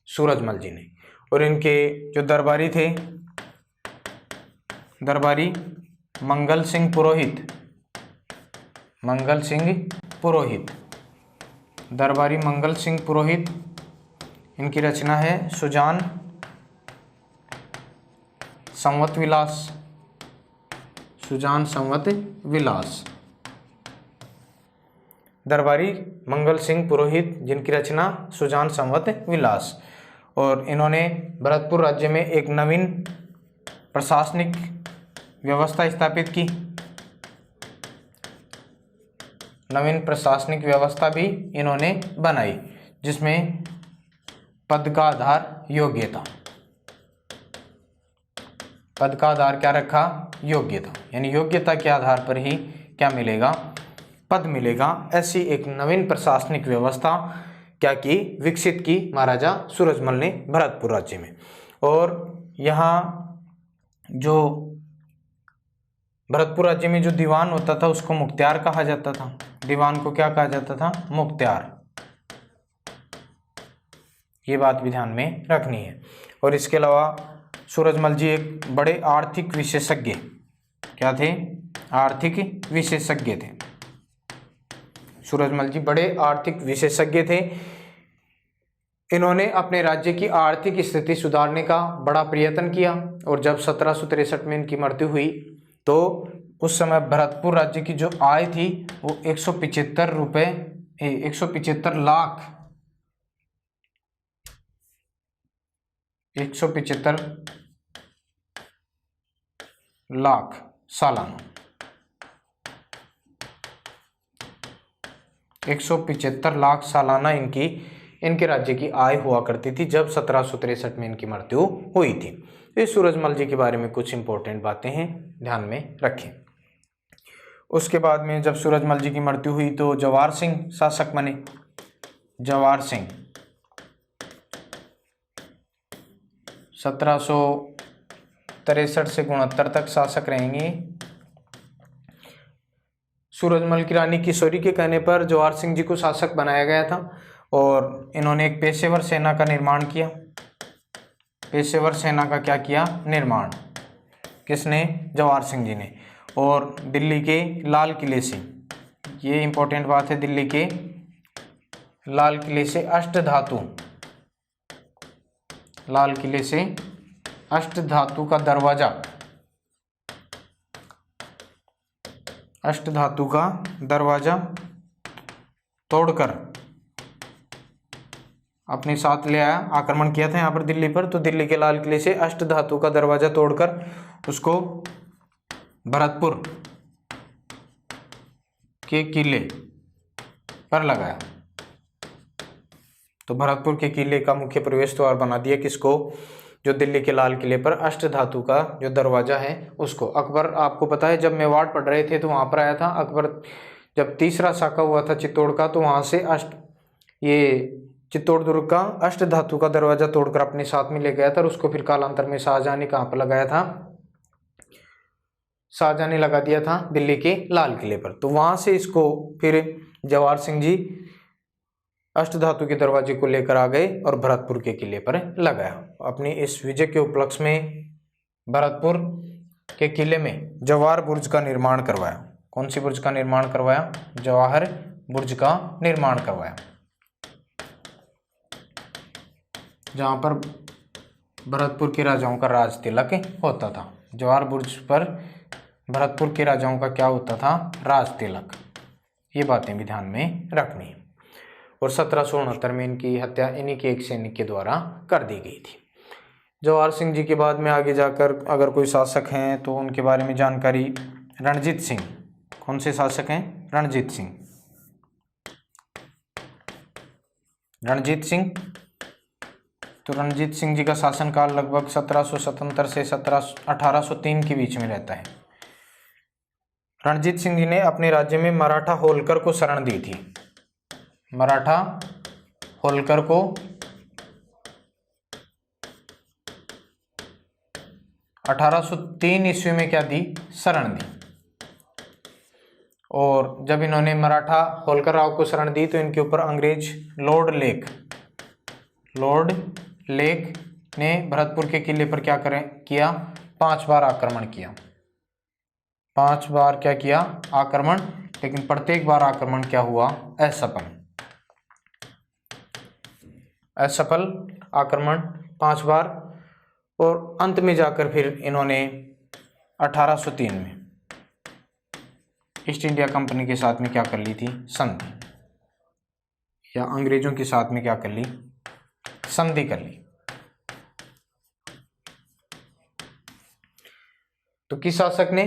सूरजमल जी ने। और इनके जो दरबारी थे दरबारी मंगल सिंह पुरोहित, मंगल सिंह पुरोहित, दरबारी मंगल सिंह पुरोहित। इनकी रचना है सुजान संवत विलास, सुजान संवत विलास। दरबारी मंगल सिंह पुरोहित जिनकी रचना सुजान संवत विलास। और इन्होंने भरतपुर राज्य में एक नवीन प्रशासनिक व्यवस्था स्थापित की, नवीन प्रशासनिक व्यवस्था भी इन्होंने बनाई, जिसमें पद का आधार योग्यता, पद का आधार क्या रखा, योग्यता, यानी योग्यता के आधार पर ही क्या मिलेगा, पद मिलेगा। ऐसी एक नवीन प्रशासनिक व्यवस्था क्या की, विकसित की महाराजा सूरजमल ने भरतपुर राज्य में। और यहाँ जो भरतपुर राज्य में जो दीवान होता था उसको मुख्तियार कहा जाता था, दीवान को क्या कहा जाता था, मुख्तियार। ये बात भी ध्यान में रखनी है। और इसके अलावा सूरजमल जी एक बड़े आर्थिक विशेषज्ञ क्या थे, आर्थिक विशेषज्ञ थे। सूरजमल जी बड़े आर्थिक विशेषज्ञ थे। इन्होंने अपने राज्य की आर्थिक स्थिति सुधारने का बड़ा प्रयत्न किया। और जब 1763 में इनकी मृत्यु हुई तो उस समय भरतपुर राज्य की जो आय थी वो 175 लाख सालाना, 175 लाख सालाना इनके राज्य की आय हुआ करती थी जब 1763 में इनकी मृत्यु हुई थी। इस सूरजमल जी के बारे में कुछ इंपॉर्टेंट बातें हैं, ध्यान में रखें। उसके बाद में जब सूरजमल जी की मृत्यु हुई तो जवाहर सिंह शासक बने। जवाहर सिंह 1763 से 69 तक शासक रहेंगे। सूरजमल की रानी किशोरी के कहने पर जवाहर सिंह जी को शासक बनाया गया था और इन्होंने एक पेशेवर सेना का निर्माण किया। पेशेवर सेना का क्या किया, निर्माण। किसने, जवाहर सिंह जी ने। और दिल्ली के लाल किले से, ये इंपॉर्टेंट बात है, दिल्ली के लाल किले से अष्टधातु, लाल किले से अष्टधातु का दरवाजा, अष्टधातु का दरवाजा तोड़कर अपने साथ ले आया। आक्रमण किया था यहाँ पर दिल्ली पर, तो दिल्ली के लाल किले से अष्टधातु का दरवाजा तोड़कर उसको भरतपुर के किले पर लगाया। तो भरतपुर के किले का मुख्य प्रवेश द्वार बना दिया किसको, जो दिल्ली के लाल किले पर अष्टधातु का जो दरवाजा है उसको। अकबर, आपको पता है जब मेवाड़ पढ़ रहे थे तो वहाँ पर आया था अकबर, जब तीसरा साका हुआ था चित्तौड़ का, तो वहाँ से ये चित्तौड़ दुर्ग का अष्टधातु का दरवाजा तोड़कर अपने साथ में ले गया था और उसको फिर कालांतर में शाहजहां ने कहाँ पर लगाया था, शाहजहां ने लगा दिया था दिल्ली के लाल किले पर। तो वहाँ से इसको फिर जवाहर सिंह जी अष्टधातु के दरवाजे को लेकर आ गए और भरतपुर के किले पर लगाया। अपनी इस विजय के उपलक्ष्य में भरतपुर के किले में जवाहर बुर्ज का निर्माण करवाया। कौन सी बुर्ज का निर्माण करवाया, जवाहर बुर्ज का निर्माण करवाया, जहाँ पर भरतपुर के राजाओं का राज तिलक होता था। जवाहर बुर्ज पर भरतपुर के राजाओं का क्या होता था, राज तिलक। ये बातें भी ध्यान में रखनी है। और 1769 में इनकी हत्या इन्हीं के एक सैनिक के द्वारा कर दी गई थी। जवाहर सिंह जी के बाद में आगे जाकर अगर कोई शासक हैं तो उनके बारे में जानकारी, रणजीत सिंह। कौन से शासक हैं, रणजीत सिंह। रणजीत सिंह, तो रणजीत सिंह जी का शासनकाल लगभग 1777 से 1803 के बीच में रहता है। रणजीत सिंह जी ने अपने राज्य में मराठा होलकर को शरण दी थी। मराठा होलकर को 1803 ईस्वी में क्या दी, शरण दी। और जब इन्होंने मराठा होलकर राव को शरण दी तो इनके ऊपर अंग्रेज लॉर्ड लेक ने भरतपुर के किले पर क्या किया, 5 बार आक्रमण किया। 5 बार क्या किया, आक्रमण, लेकिन प्रत्येक बार आक्रमण क्या हुआ, असफल। असफल आक्रमण 5 बार। और अंत में जाकर फिर इन्होंने 1803 में ईस्ट इंडिया कंपनी के साथ में क्या कर ली थी, संधि, या अंग्रेजों के साथ में क्या कर ली, संधि कर ली। तो किस शासक ने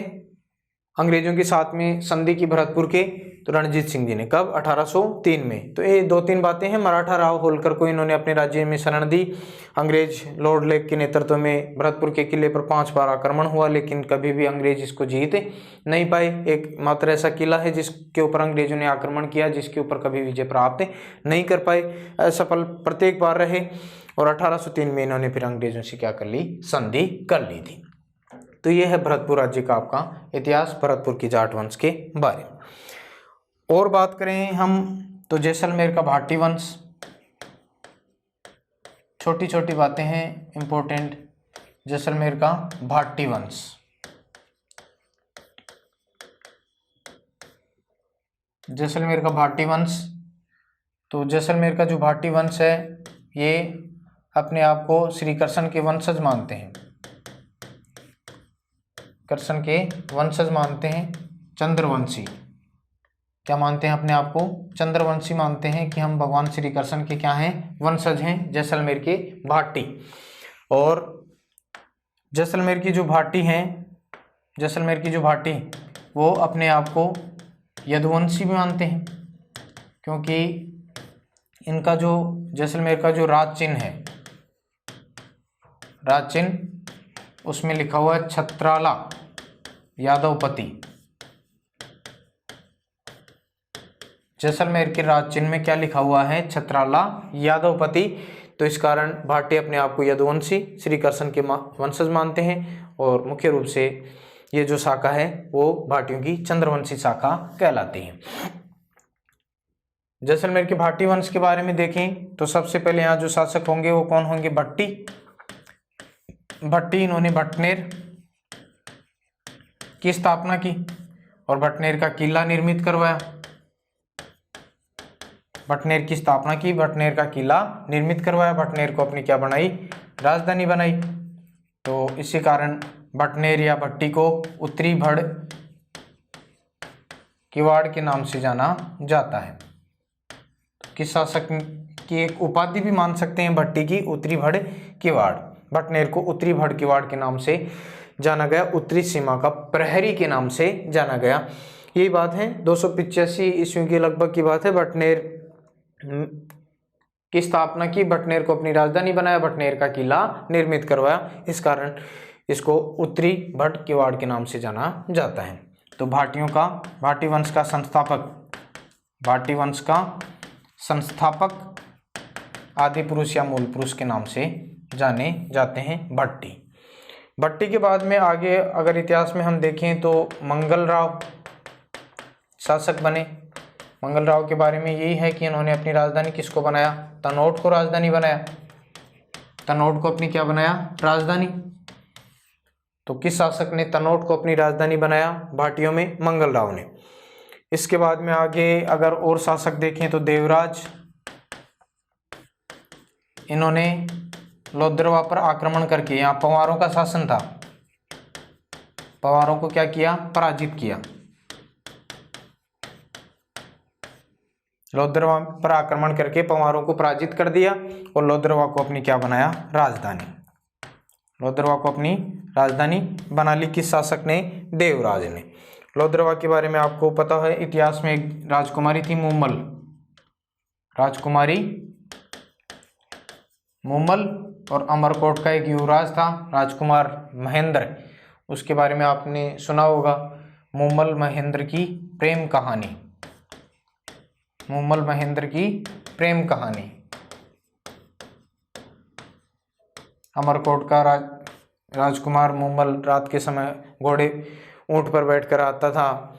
अंग्रेजों के साथ में संधि की भरतपुर के, तो रणजीत सिंह जी ने। कब, 1803 में। तो ये 2-3 बातें हैं। मराठा राव होलकर को इन्होंने अपने राज्य में शरण दी। अंग्रेज लॉर्ड लेक के नेतृत्व में भरतपुर के किले पर 5 बार आक्रमण हुआ, लेकिन कभी भी अंग्रेज इसको जीत नहीं पाए। एक मात्र ऐसा किला है जिसके ऊपर अंग्रेजों ने आक्रमण किया, जिसके ऊपर कभी विजय प्राप्त नहीं कर पाए, असफल प्रत्येक बार रहे। और 1803 में इन्होंने फिर अंग्रेजों से क्या कर ली, संधि कर ली थी। तो ये है भरतपुर राज्य का आपका इतिहास, भरतपुर की जाट वंश के बारे में। और बात करें हम तो जैसलमेर का भाटी वंश, छोटी छोटी बातें हैं इंपॉर्टेंट। जैसलमेर का भाटी वंश, जैसलमेर का भाटी वंश। तो जैसलमेर का जो भाटी वंश है, ये अपने आप को श्री कृष्ण के वंशज मानते हैं, कृष्ण के वंशज मानते हैं, चंद्रवंशी। क्या मानते हैं अपने आप को, चंद्रवंशी मानते हैं कि हम भगवान श्री कृष्ण के क्या हैं, वंशज हैं, जैसलमेर के भाटी। और जैसलमेर की जो भाटी हैं, जैसलमेर की जो भाटी, वो अपने आप को यदुवंशी भी मानते हैं, क्योंकि इनका जो जैसलमेर का जो राज चिन्ह है, राज चिन्ह, उसमें लिखा हुआ है छत्राला यादवपति। जैसलमेर के राज चिन्ह में क्या लिखा हुआ है, छत्राला यादवपति। तो इस कारण भाटी अपने आप को यदुवंशी, श्री कृष्ण के वंशज मानते हैं। और मुख्य रूप से ये जो शाखा है वो भाटियों की चंद्रवंशी शाखा कहलाती है। जैसलमेर के भाटी वंश के बारे में देखें तो सबसे पहले यहाँ जो शासक होंगे वो कौन होंगे, भट्टी। भट्टी, इन्होंने भटनेर की स्थापना की और भटनेर का किला निर्मित करवाया। भटनेर की स्थापना की, भटनेर का किला निर्मित करवाया, भटनेर को अपनी क्या बनाई, राजधानी बनाई। तो इसी कारण भटनेर या भट्टी को उत्तरी भड़ किवाड़ के नाम से जाना जाता है। तो किस शासक की एक उपाधि भी मान सकते हैं भट्टी की, उत्तरी भड़ किवाड़। भटनेर को उत्तरी भड़ किवाड़ के नाम से जाना गया, उत्तरी सीमा का प्रहरी के नाम से जाना गया। यही बात है, 285 ईस्वी के लगभग की बात है। भटनेर की स्थापना की, भटनेर को अपनी राजधानी बनाया, भटनेर का किला निर्मित करवाया। इस कारण इसको उत्तरी भट किवाड़ के नाम से जाना जाता है। तो भाटियों का, भाटी वंश का संस्थापक, भाटी वंश का संस्थापक आदि पुरुष या मूल पुरुष के नाम से जाने जाते हैं भट्टी। भट्टी के बाद में आगे अगर इतिहास में हम देखें तो मंगल राव शासक बने। मंगल राव के बारे में यही है कि इन्होंने अपनी राजधानी किसको बनाया, तनोट को राजधानी बनाया। तनोट को अपनी क्या बनाया, राजधानी। तो किस शासक ने तनोट को अपनी राजधानी बनाया, भाटियों में मंगल राव ने। इसके बाद में आगे अगर और शासक देखें तो देवराज, इन्होंने लोद्रवा पर आक्रमण करके, यहाँ पंवारों का शासन था, पंवारों को क्या किया, पराजित किया। लोद्रवा पर आक्रमण करके पंवारों को पराजित कर दिया और लोद्रवा को अपनी क्या बनाया, राजधानी। लोद्रवा को अपनी राजधानी बना ली किस शासक ने, देवराज ने। लोद्रवा के बारे में आपको पता है, इतिहास में एक राजकुमारी थी मूमल, राजकुमारी मूमल। और अमरकोट का एक युवराज था राजकुमार महेंद्र, उसके बारे में आपने सुना होगा, मूमल महेंद्र की प्रेम कहानी, मूमल महेंद्र की प्रेम कहानी। अमरकोट का राजकुमार मूमल रात के समय घोड़े ऊंट पर बैठकर आता था,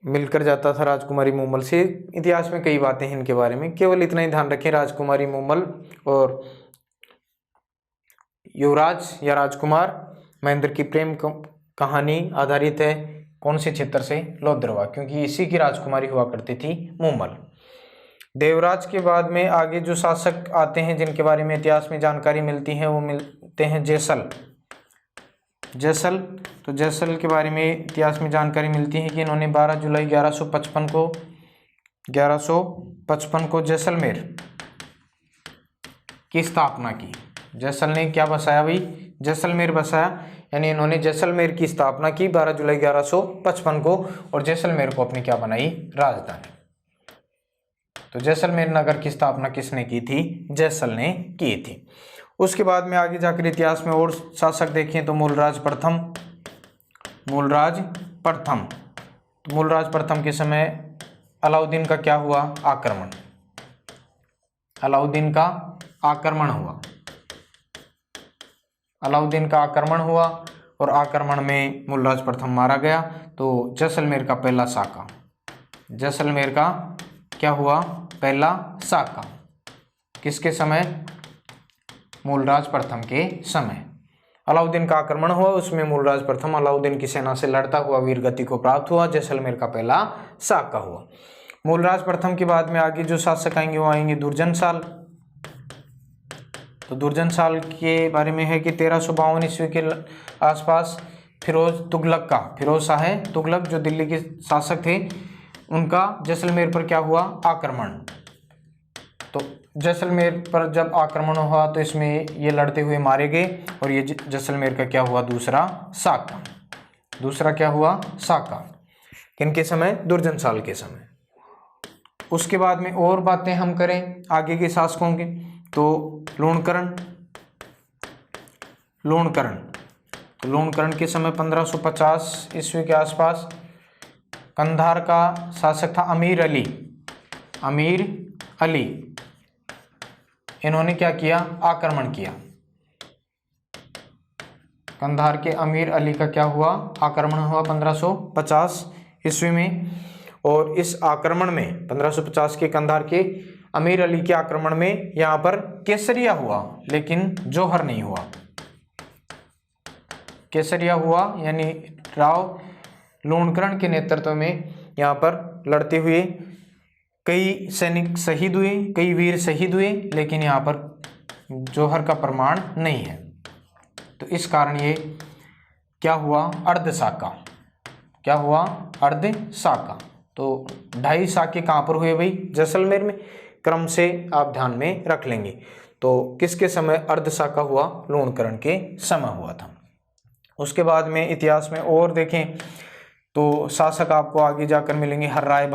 मिलकर जाता था राजकुमारी मूमल से। इतिहास में कई बातें हैं इनके बारे में, केवल इतना ही ध्यान रखें, राजकुमारी मूमल और युवराज या राजकुमार महेंद्र की प्रेम कहानी आधारित है कौन से क्षेत्र से? लोद्रवा, क्योंकि इसी की राजकुमारी हुआ करती थी मूमल। देवराज के बाद में आगे जो शासक आते हैं जिनके बारे में इतिहास में जानकारी मिलती है वो मिलते हैं जेसल। जेसल, तो जेसल के बारे में इतिहास में जानकारी मिलती है कि इन्होंने 12 जुलाई 1155 को जैसलमेर की स्थापना की। जैसल ने क्या बसाया भाई? जैसलमेर बसाया, यानी इन्होंने जैसलमेर की स्थापना की 12 जुलाई 1155 को, और जैसलमेर को अपनी क्या बनाई? राजधानी। तो जैसलमेर नगर की स्थापना किसने की थी? जैसल ने की थी। उसके बाद में आगे जाकर इतिहास में और शासक देखें तो मूलराज प्रथम। मूलराज प्रथम के समय अलाउद्दीन का क्या हुआ? आक्रमण। अलाउद्दीन का आक्रमण हुआ। अलाउद्दीन का आक्रमण हुआ और आक्रमण में मूलराज प्रथम मारा गया। तो जैसलमेर का पहला साका, जैसलमेर का क्या हुआ? पहला साका। किसके समय? मूलराज प्रथम के समय। अलाउद्दीन का आक्रमण हुआ, उसमें मूलराज प्रथम अलाउद्दीन की सेना से लड़ता हुआ वीर गति को प्राप्त हुआ। जैसलमेर का पहला साका हुआ। मूलराज प्रथम के बाद में आगे जो शासक आएंगे वो आएंगे दुर्जनशाल। तो दुर्जनशाल के बारे में है कि 1352 ईस्वी के आसपास फिरोज शाह तुगलक जो दिल्ली के शासक थे, उनका जैसलमेर पर क्या हुआ? आक्रमण। तो जैसलमेर पर जब आक्रमण हुआ तो इसमें ये लड़ते हुए मारे गए, और ये जैसलमेर का क्या हुआ? दूसरा साका। दूसरा क्या हुआ? साका। किनके समय? दुर्जनशाल के समय। उसके बाद में और बातें हम करें आगे के शासकों के, तो लूणकरण। तो लूणकरण के समय 1550 ईस्वी के आसपास कंधार का शासक था अमीर अली। इन्होंने क्या किया? आक्रमण किया। कंधार के अमीर अली का क्या हुआ? आक्रमण हुआ 1550 ईस्वी में। और इस आक्रमण में 1550 के कंधार के अमीर अली के आक्रमण में यहाँ पर केसरिया हुआ, लेकिन जौहर नहीं हुआ। केसरिया हुआ, यानी राव लूणकरण के नेतृत्व में यहाँ पर लड़ते हुए कई सैनिक शहीद हुए, कई वीर शहीद हुए, लेकिन यहाँ पर जौहर का प्रमाण नहीं है। तो इस कारण ये क्या हुआ? अर्धसाका। क्या हुआ? अर्धसाका। तो 2.5 साके कहाँ पर हुए भाई? जैसलमेर में। क्रम से आप ध्यान में रख लेंगे। तो किसके समय अर्धसाका हुआ? लूणकरण के समय हुआ था। उसके बाद में इतिहास में और देखें तो शासक आपको आगे जाकर मिलेंगे हर्राय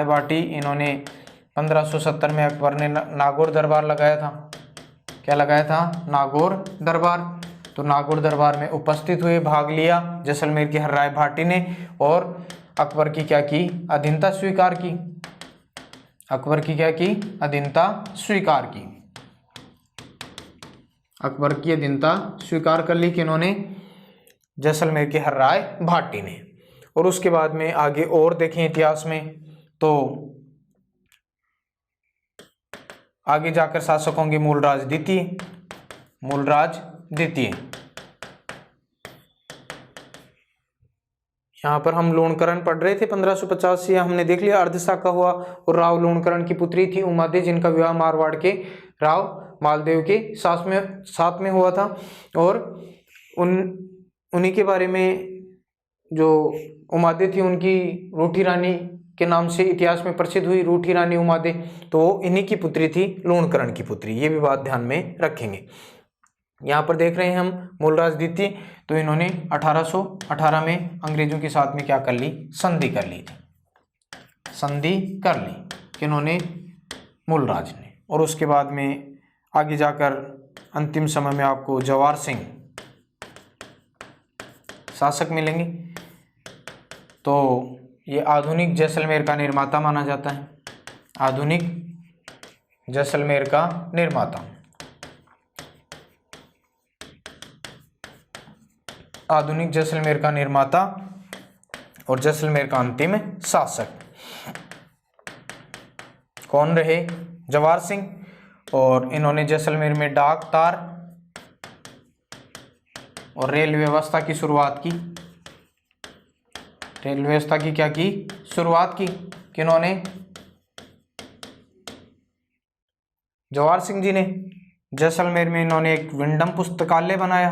भाटी। इन्होंने 1570 में अकबर ने नागौर दरबार लगाया था। क्या लगाया था? नागौर दरबार। तो नागौर दरबार में उपस्थित हुए, भाग लिया जैसलमेर के हर्राय भाटी ने, और अकबर की क्या की? अधीनता स्वीकार की। अकबर की क्या की? अधीनता स्वीकार की। अकबर की अधीनता स्वीकार कर ली किन्होंने? जैसलमेर के हर्राय भाटी ने। और उसके बाद में आगे और देखें इतिहास में तो आगे जाकर शासक होंगे मूलराज द्वितीय। यहाँ पर हम लूणकरण पढ़ रहे थे 1550 से, हमने देख लिया अर्धसाका हुआ, और राव लूणकरण की पुत्री थी उमादे, जिनका विवाह मारवाड़ के राव मालदेव के साथ में हुआ था। और उन्हीं के बारे में जो उमादे थी, उनकी रूठी रानी के नाम से इतिहास में प्रसिद्ध हुई, रूठी रानी उमादे। तो इन्हीं की पुत्री थी, लूणकरण की पुत्री। ये भी बात ध्यान में रखेंगे। यहाँ पर देख रहे हैं हम मूलराज द्वितीय, तो इन्होंने 1818 में अंग्रेजों के साथ में क्या कर ली? संधि कर ली किन्होंने? मूलराज ने। और उसके बाद में आगे जाकर अंतिम समय में आपको जवाहर सिंह शासक मिलेंगे। तो ये आधुनिक जैसलमेर का निर्माता माना जाता है। आधुनिक जैसलमेर का निर्माता, आधुनिक जैसलमेर का निर्माता और जैसलमेर का अंतिम शासक कौन रहे? जवाहर सिंह। और इन्होंने जैसलमेर में डाक तार और रेल व्यवस्था की शुरुआत की। रेल व्यवस्था की क्या की? शुरुआत की। किन्होंने? जवाहर सिंह जी ने। जैसलमेर में इन्होंने एक विंडम पुस्तकालय बनाया।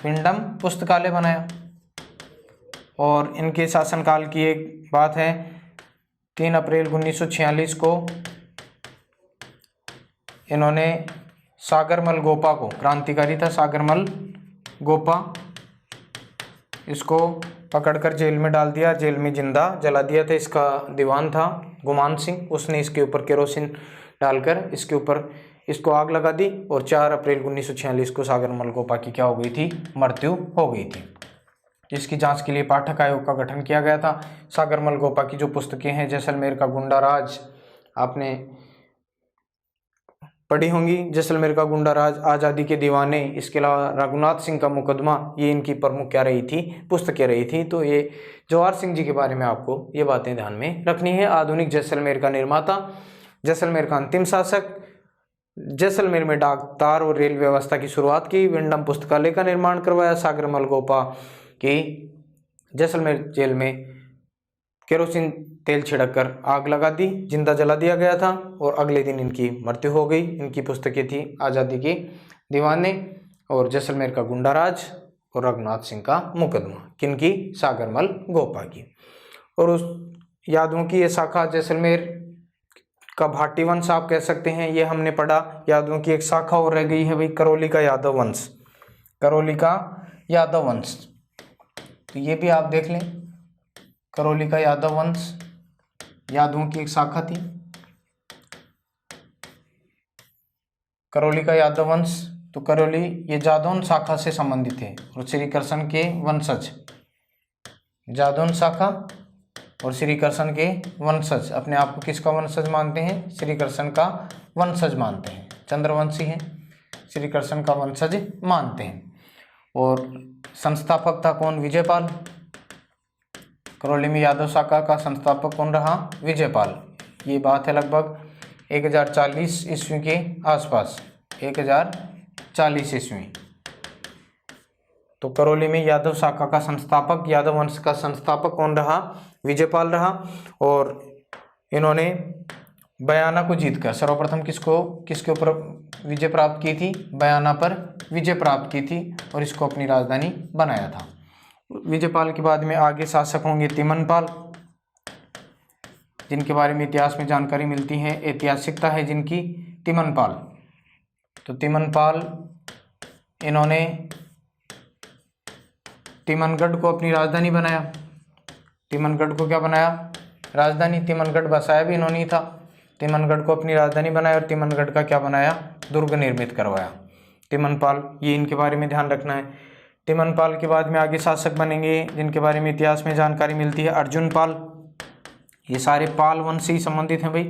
विंडम पुस्तकालय बनाया। और इनके शासनकाल की एक बात है, 3 अप्रैल 1946 को इन्होंने सागरमल गोपा को, क्रांतिकारी था सागरमल गोपा, इसको पकड़कर जेल में डाल दिया, जेल में जिंदा जला दिया था। इसका दीवान था गुमान सिंह, उसने इसके ऊपर केरोसिन डालकर इसके ऊपर इसको आग लगा दी और 4 अप्रैल 1946 को सागरमल गोपा की क्या हो गई थी? मृत्यु हो गई थी। इसकी जांच के लिए पाठक आयोग का गठन किया गया था। सागरमल गोपा की जो पुस्तकें हैं, जैसलमेर का गुंडा राज आपने पढ़ी होंगी, जैसलमेर का गुंडा राज, आज़ादी के दीवाने, इसके अलावा रघुनाथ सिंह का मुकदमा, ये इनकी प्रमुख क्या रही थी? पुस्तकें रही थी। तो ये जवाहर सिंह जी के बारे में आपको ये बातें ध्यान में रखनी है। आधुनिक जैसलमेर का निर्माता, जैसलमेर का अंतिम शासक, जैसलमेर में डाक, तार और रेल व्यवस्था की शुरुआत की, विंडम पुस्तकालय का निर्माण करवाया, सागरमल गोपा की जैसलमेर जेल में केरोसिन तेल छिड़ककर आग लगा दी, जिंदा जला दिया गया था और अगले दिन इनकी मृत्यु हो गई। इनकी पुस्तकें थी आज़ादी के दीवाने और जैसलमेर का गुंडा राज और रघुनाथ सिंह का मुकदमा। किनकी? सागरमल गोपा की। और उस यादवों की ये शाखा जैसलमेर का भाटी वंश आप कह सकते हैं, ये हमने पढ़ा। यादवों की एक शाखा और रह गई है भाई, करौली का यादव वंश। करौली का यादव वंश, तो ये भी आप देख लें, करौली का यादव वंश यादवों की एक शाखा थी। करौली का यादव वंश, तो करौली ये जादौन शाखा से संबंधित है और श्री कृष्ण के वंशज, जादौन शाखा और श्री कृष्ण के वंशज अपने आप को किसका वंशज मानते हैं? श्री कृष्ण का वंशज मानते हैं। चंद्रवंशी हैं, श्री कृष्ण का वंशज मानते हैं। और संस्थापक था कौन? विजयपाल। करौली में यादव शाखा का संस्थापक कौन रहा? विजयपाल। ये बात है लगभग 1040 ईस्वी के आसपास, 1040 ईस्वी। तो करौली में यादव शाखा का संस्थापक, यादव वंश का संस्थापक कौन रहा? विजयपाल रहा। और इन्होंने बयाना को जीतकर सर्वप्रथम किसके ऊपर विजय प्राप्त की थी? बयाना पर विजय प्राप्त की थी और इसको अपनी राजधानी बनाया था। विजयपाल के बाद में आगे शासक होंगे तिमनपाल, जिनके बारे में इतिहास में जानकारी मिलती है, ऐतिहासिकता है जिनकी, तिमनपाल। तो तिमनपाल, इन्होंने तिमनगढ़ को अपनी राजधानी बनाया। तिमनगढ़ को क्या बनाया? राजधानी। तिमनगढ़ बसाया भी इन्होंने ही था। तिमनगढ़ को अपनी राजधानी बनाया और तिमनगढ़ का क्या बनाया? दुर्ग निर्मित करवाया। तिमनपाल, ये इनके बारे में ध्यान रखना है। तिमनपाल के बाद में आगे शासक बनेंगे जिनके बारे में इतिहास में जानकारी मिलती है, अर्जुनपाल। ये सारे पाल वंश से ही संबंधित हैं भाई।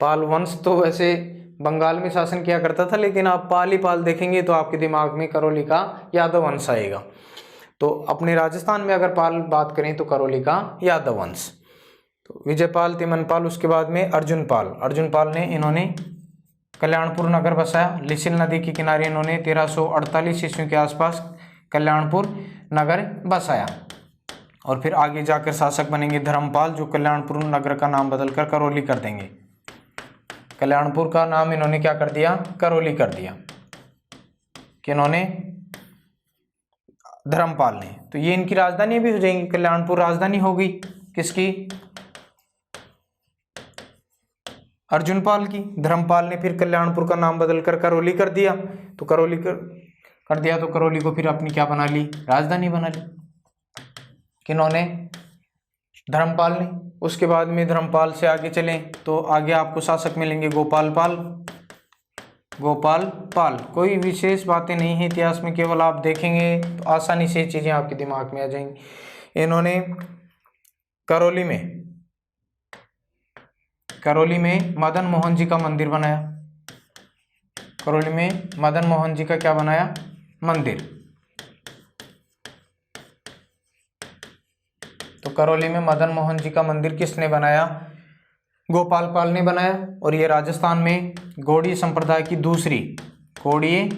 पाल वंश तो वैसे बंगाल में शासन किया करता था, लेकिन आप पाल ही पाल देखेंगे तो आपके दिमाग में करौली का यादव वंश आएगा। तो अपने राजस्थान में अगर पाल बात करें तो करौली का यादव वंश। तो विजयपाल, तिमनपाल, उसके बाद में अर्जुनपाल। अर्जुनपाल ने इन्होंने कल्याणपुर नगर बसाया। लिसिल नदी के किनारे इन्होंने 1348 ईस्वी के आसपास कल्याणपुर नगर बसाया। और फिर आगे जाकर शासक बनेंगे धर्मपाल, जो कल्याणपुर नगर का नाम बदलकर करौली कर देंगे। कल्याणपुर का नाम इन्होंने क्या कर दिया? करौली कर दिया। किन्होंने? धर्मपाल ने। तो ये इनकी राजधानी भी हो जाएंगी। कल्याणपुर राजधानी हो गई किसकी? अर्जुनपाल की। धर्मपाल ने फिर कल्याणपुर का नाम बदलकर करौली कर दिया। तो करौली कर दिया तो करौली को फिर अपनी क्या बना ली? राजधानी बना ली। किन्होंने? धर्मपाल ने। उसके बाद में धर्मपाल से आगे चलें तो आगे आपको शासक मिलेंगे गोपाल पाल। गोपाल पाल, कोई विशेष बातें नहीं है इतिहास में, केवल आप देखेंगे तो आसानी से चीजें आपके दिमाग में आ जाएंगी। इन्होंने करौली में मदन मोहन जी का मंदिर बनाया। करौली में मदन मोहन जी का क्या बनाया? मंदिर। तो करौली में मदन मोहन जी का मंदिर किसने बनाया? गोपाल पाल ने बनाया। और ये राजस्थान में गौड़ीय संप्रदाय की दूसरी, गौड़ीय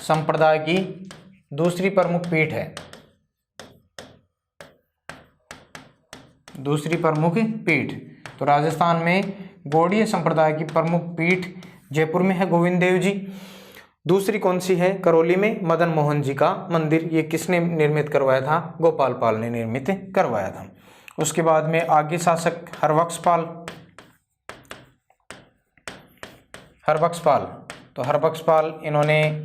संप्रदाय की दूसरी प्रमुख पीठ है। दूसरी प्रमुख पीठ, तो राजस्थान में गौड़ीय संप्रदाय की प्रमुख पीठ जयपुर में है गोविंद देव जी। दूसरी कौन सी है? करौली में मदन मोहन जी का मंदिर। ये किसने निर्मित करवाया था? गोपाल पाल ने निर्मित करवाया था। उसके बाद में आगे शासक हरबख्शपाल। हरबख्शपाल, तो हरबख्शपाल इन्होंने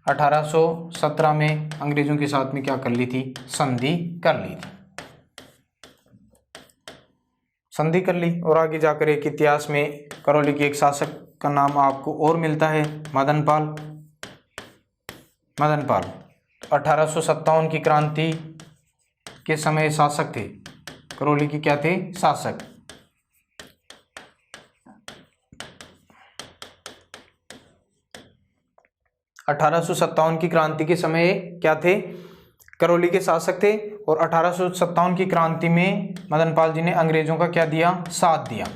1817 में अंग्रेजों के साथ में क्या कर ली थी? संधि कर ली थी, संधि कर ली। और आगे जाकर एक इतिहास में करौली के एक शासक का नाम आपको और मिलता है, मदनपाल। मदनपाल 1857 की क्रांति के समय शासक थे, करौली के क्या थे? शासक। अठारह की क्रांति के समय क्या थे? करौली के शासक थे। और 1857 की क्रांति में मदनपाल जी ने अंग्रेजों का क्या दिया? साथ दिया।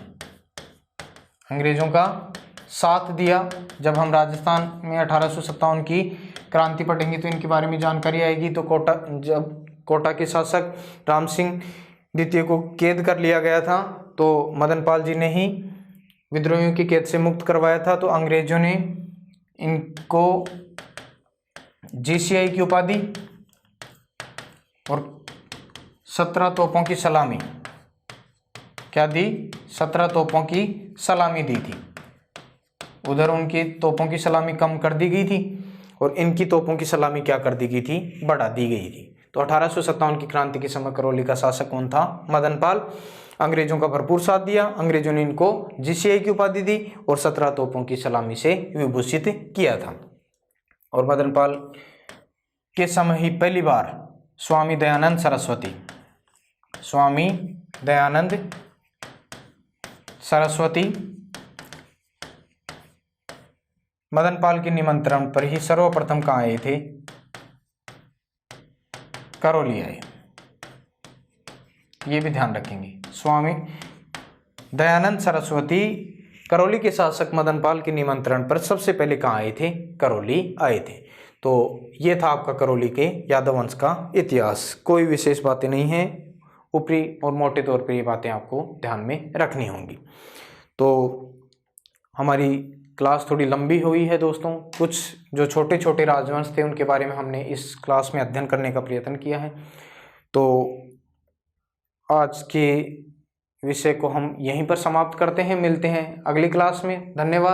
अंग्रेजों का साथ दिया। जब हम राजस्थान में 1857 की क्रांति पढ़ेंगे तो इनके बारे में जानकारी आएगी। तो जब कोटा के शासक राम सिंह द्वितीय को कैद कर लिया गया था, तो मदनपाल जी ने ही विद्रोहियों की कैद से मुक्त करवाया था। तो अंग्रेजों ने इनको GCI की उपाधि और 17 तोपों की सलामी क्या दी? 17 तोपों की सलामी दी थी। उधर उनकी तोपों की सलामी कम कर दी गई थी और इनकी तोपों की सलामी क्या कर दी गई थी? बढ़ा दी गई थी। तो 1857 की क्रांति के समय करौली का शासक कौन था? मदनपाल। अंग्रेजों का भरपूर साथ दिया। अंग्रेजों ने इनको GCI की उपाधि दी और 17 तोपों की सलामी से विभूषित किया था। और मदनपाल के समय ही पहली बार स्वामी दयानंद सरस्वती, स्वामी दयानंद सरस्वती मदनपाल के निमंत्रण पर ही सर्वप्रथम कहाँ आए थे? करौली आए। ये भी ध्यान रखेंगे। स्वामी दयानंद सरस्वती करौली के शासक मदनपाल के निमंत्रण पर सबसे पहले कहाँ आए थे? करौली आए थे। तो ये था आपका करौली के यादव वंश का इतिहास। कोई विशेष बातें नहीं हैं, ऊपरी और मोटे तौर पर ये बातें आपको ध्यान में रखनी होंगी। तो हमारी क्लास थोड़ी लंबी हुई है दोस्तों। कुछ जो छोटे छोटे राजवंश थे उनके बारे में हमने इस क्लास में अध्ययन करने का प्रयत्न किया है। तो आज के विषय को हम यहीं पर समाप्त करते हैं। मिलते हैं अगली क्लास में। धन्यवाद।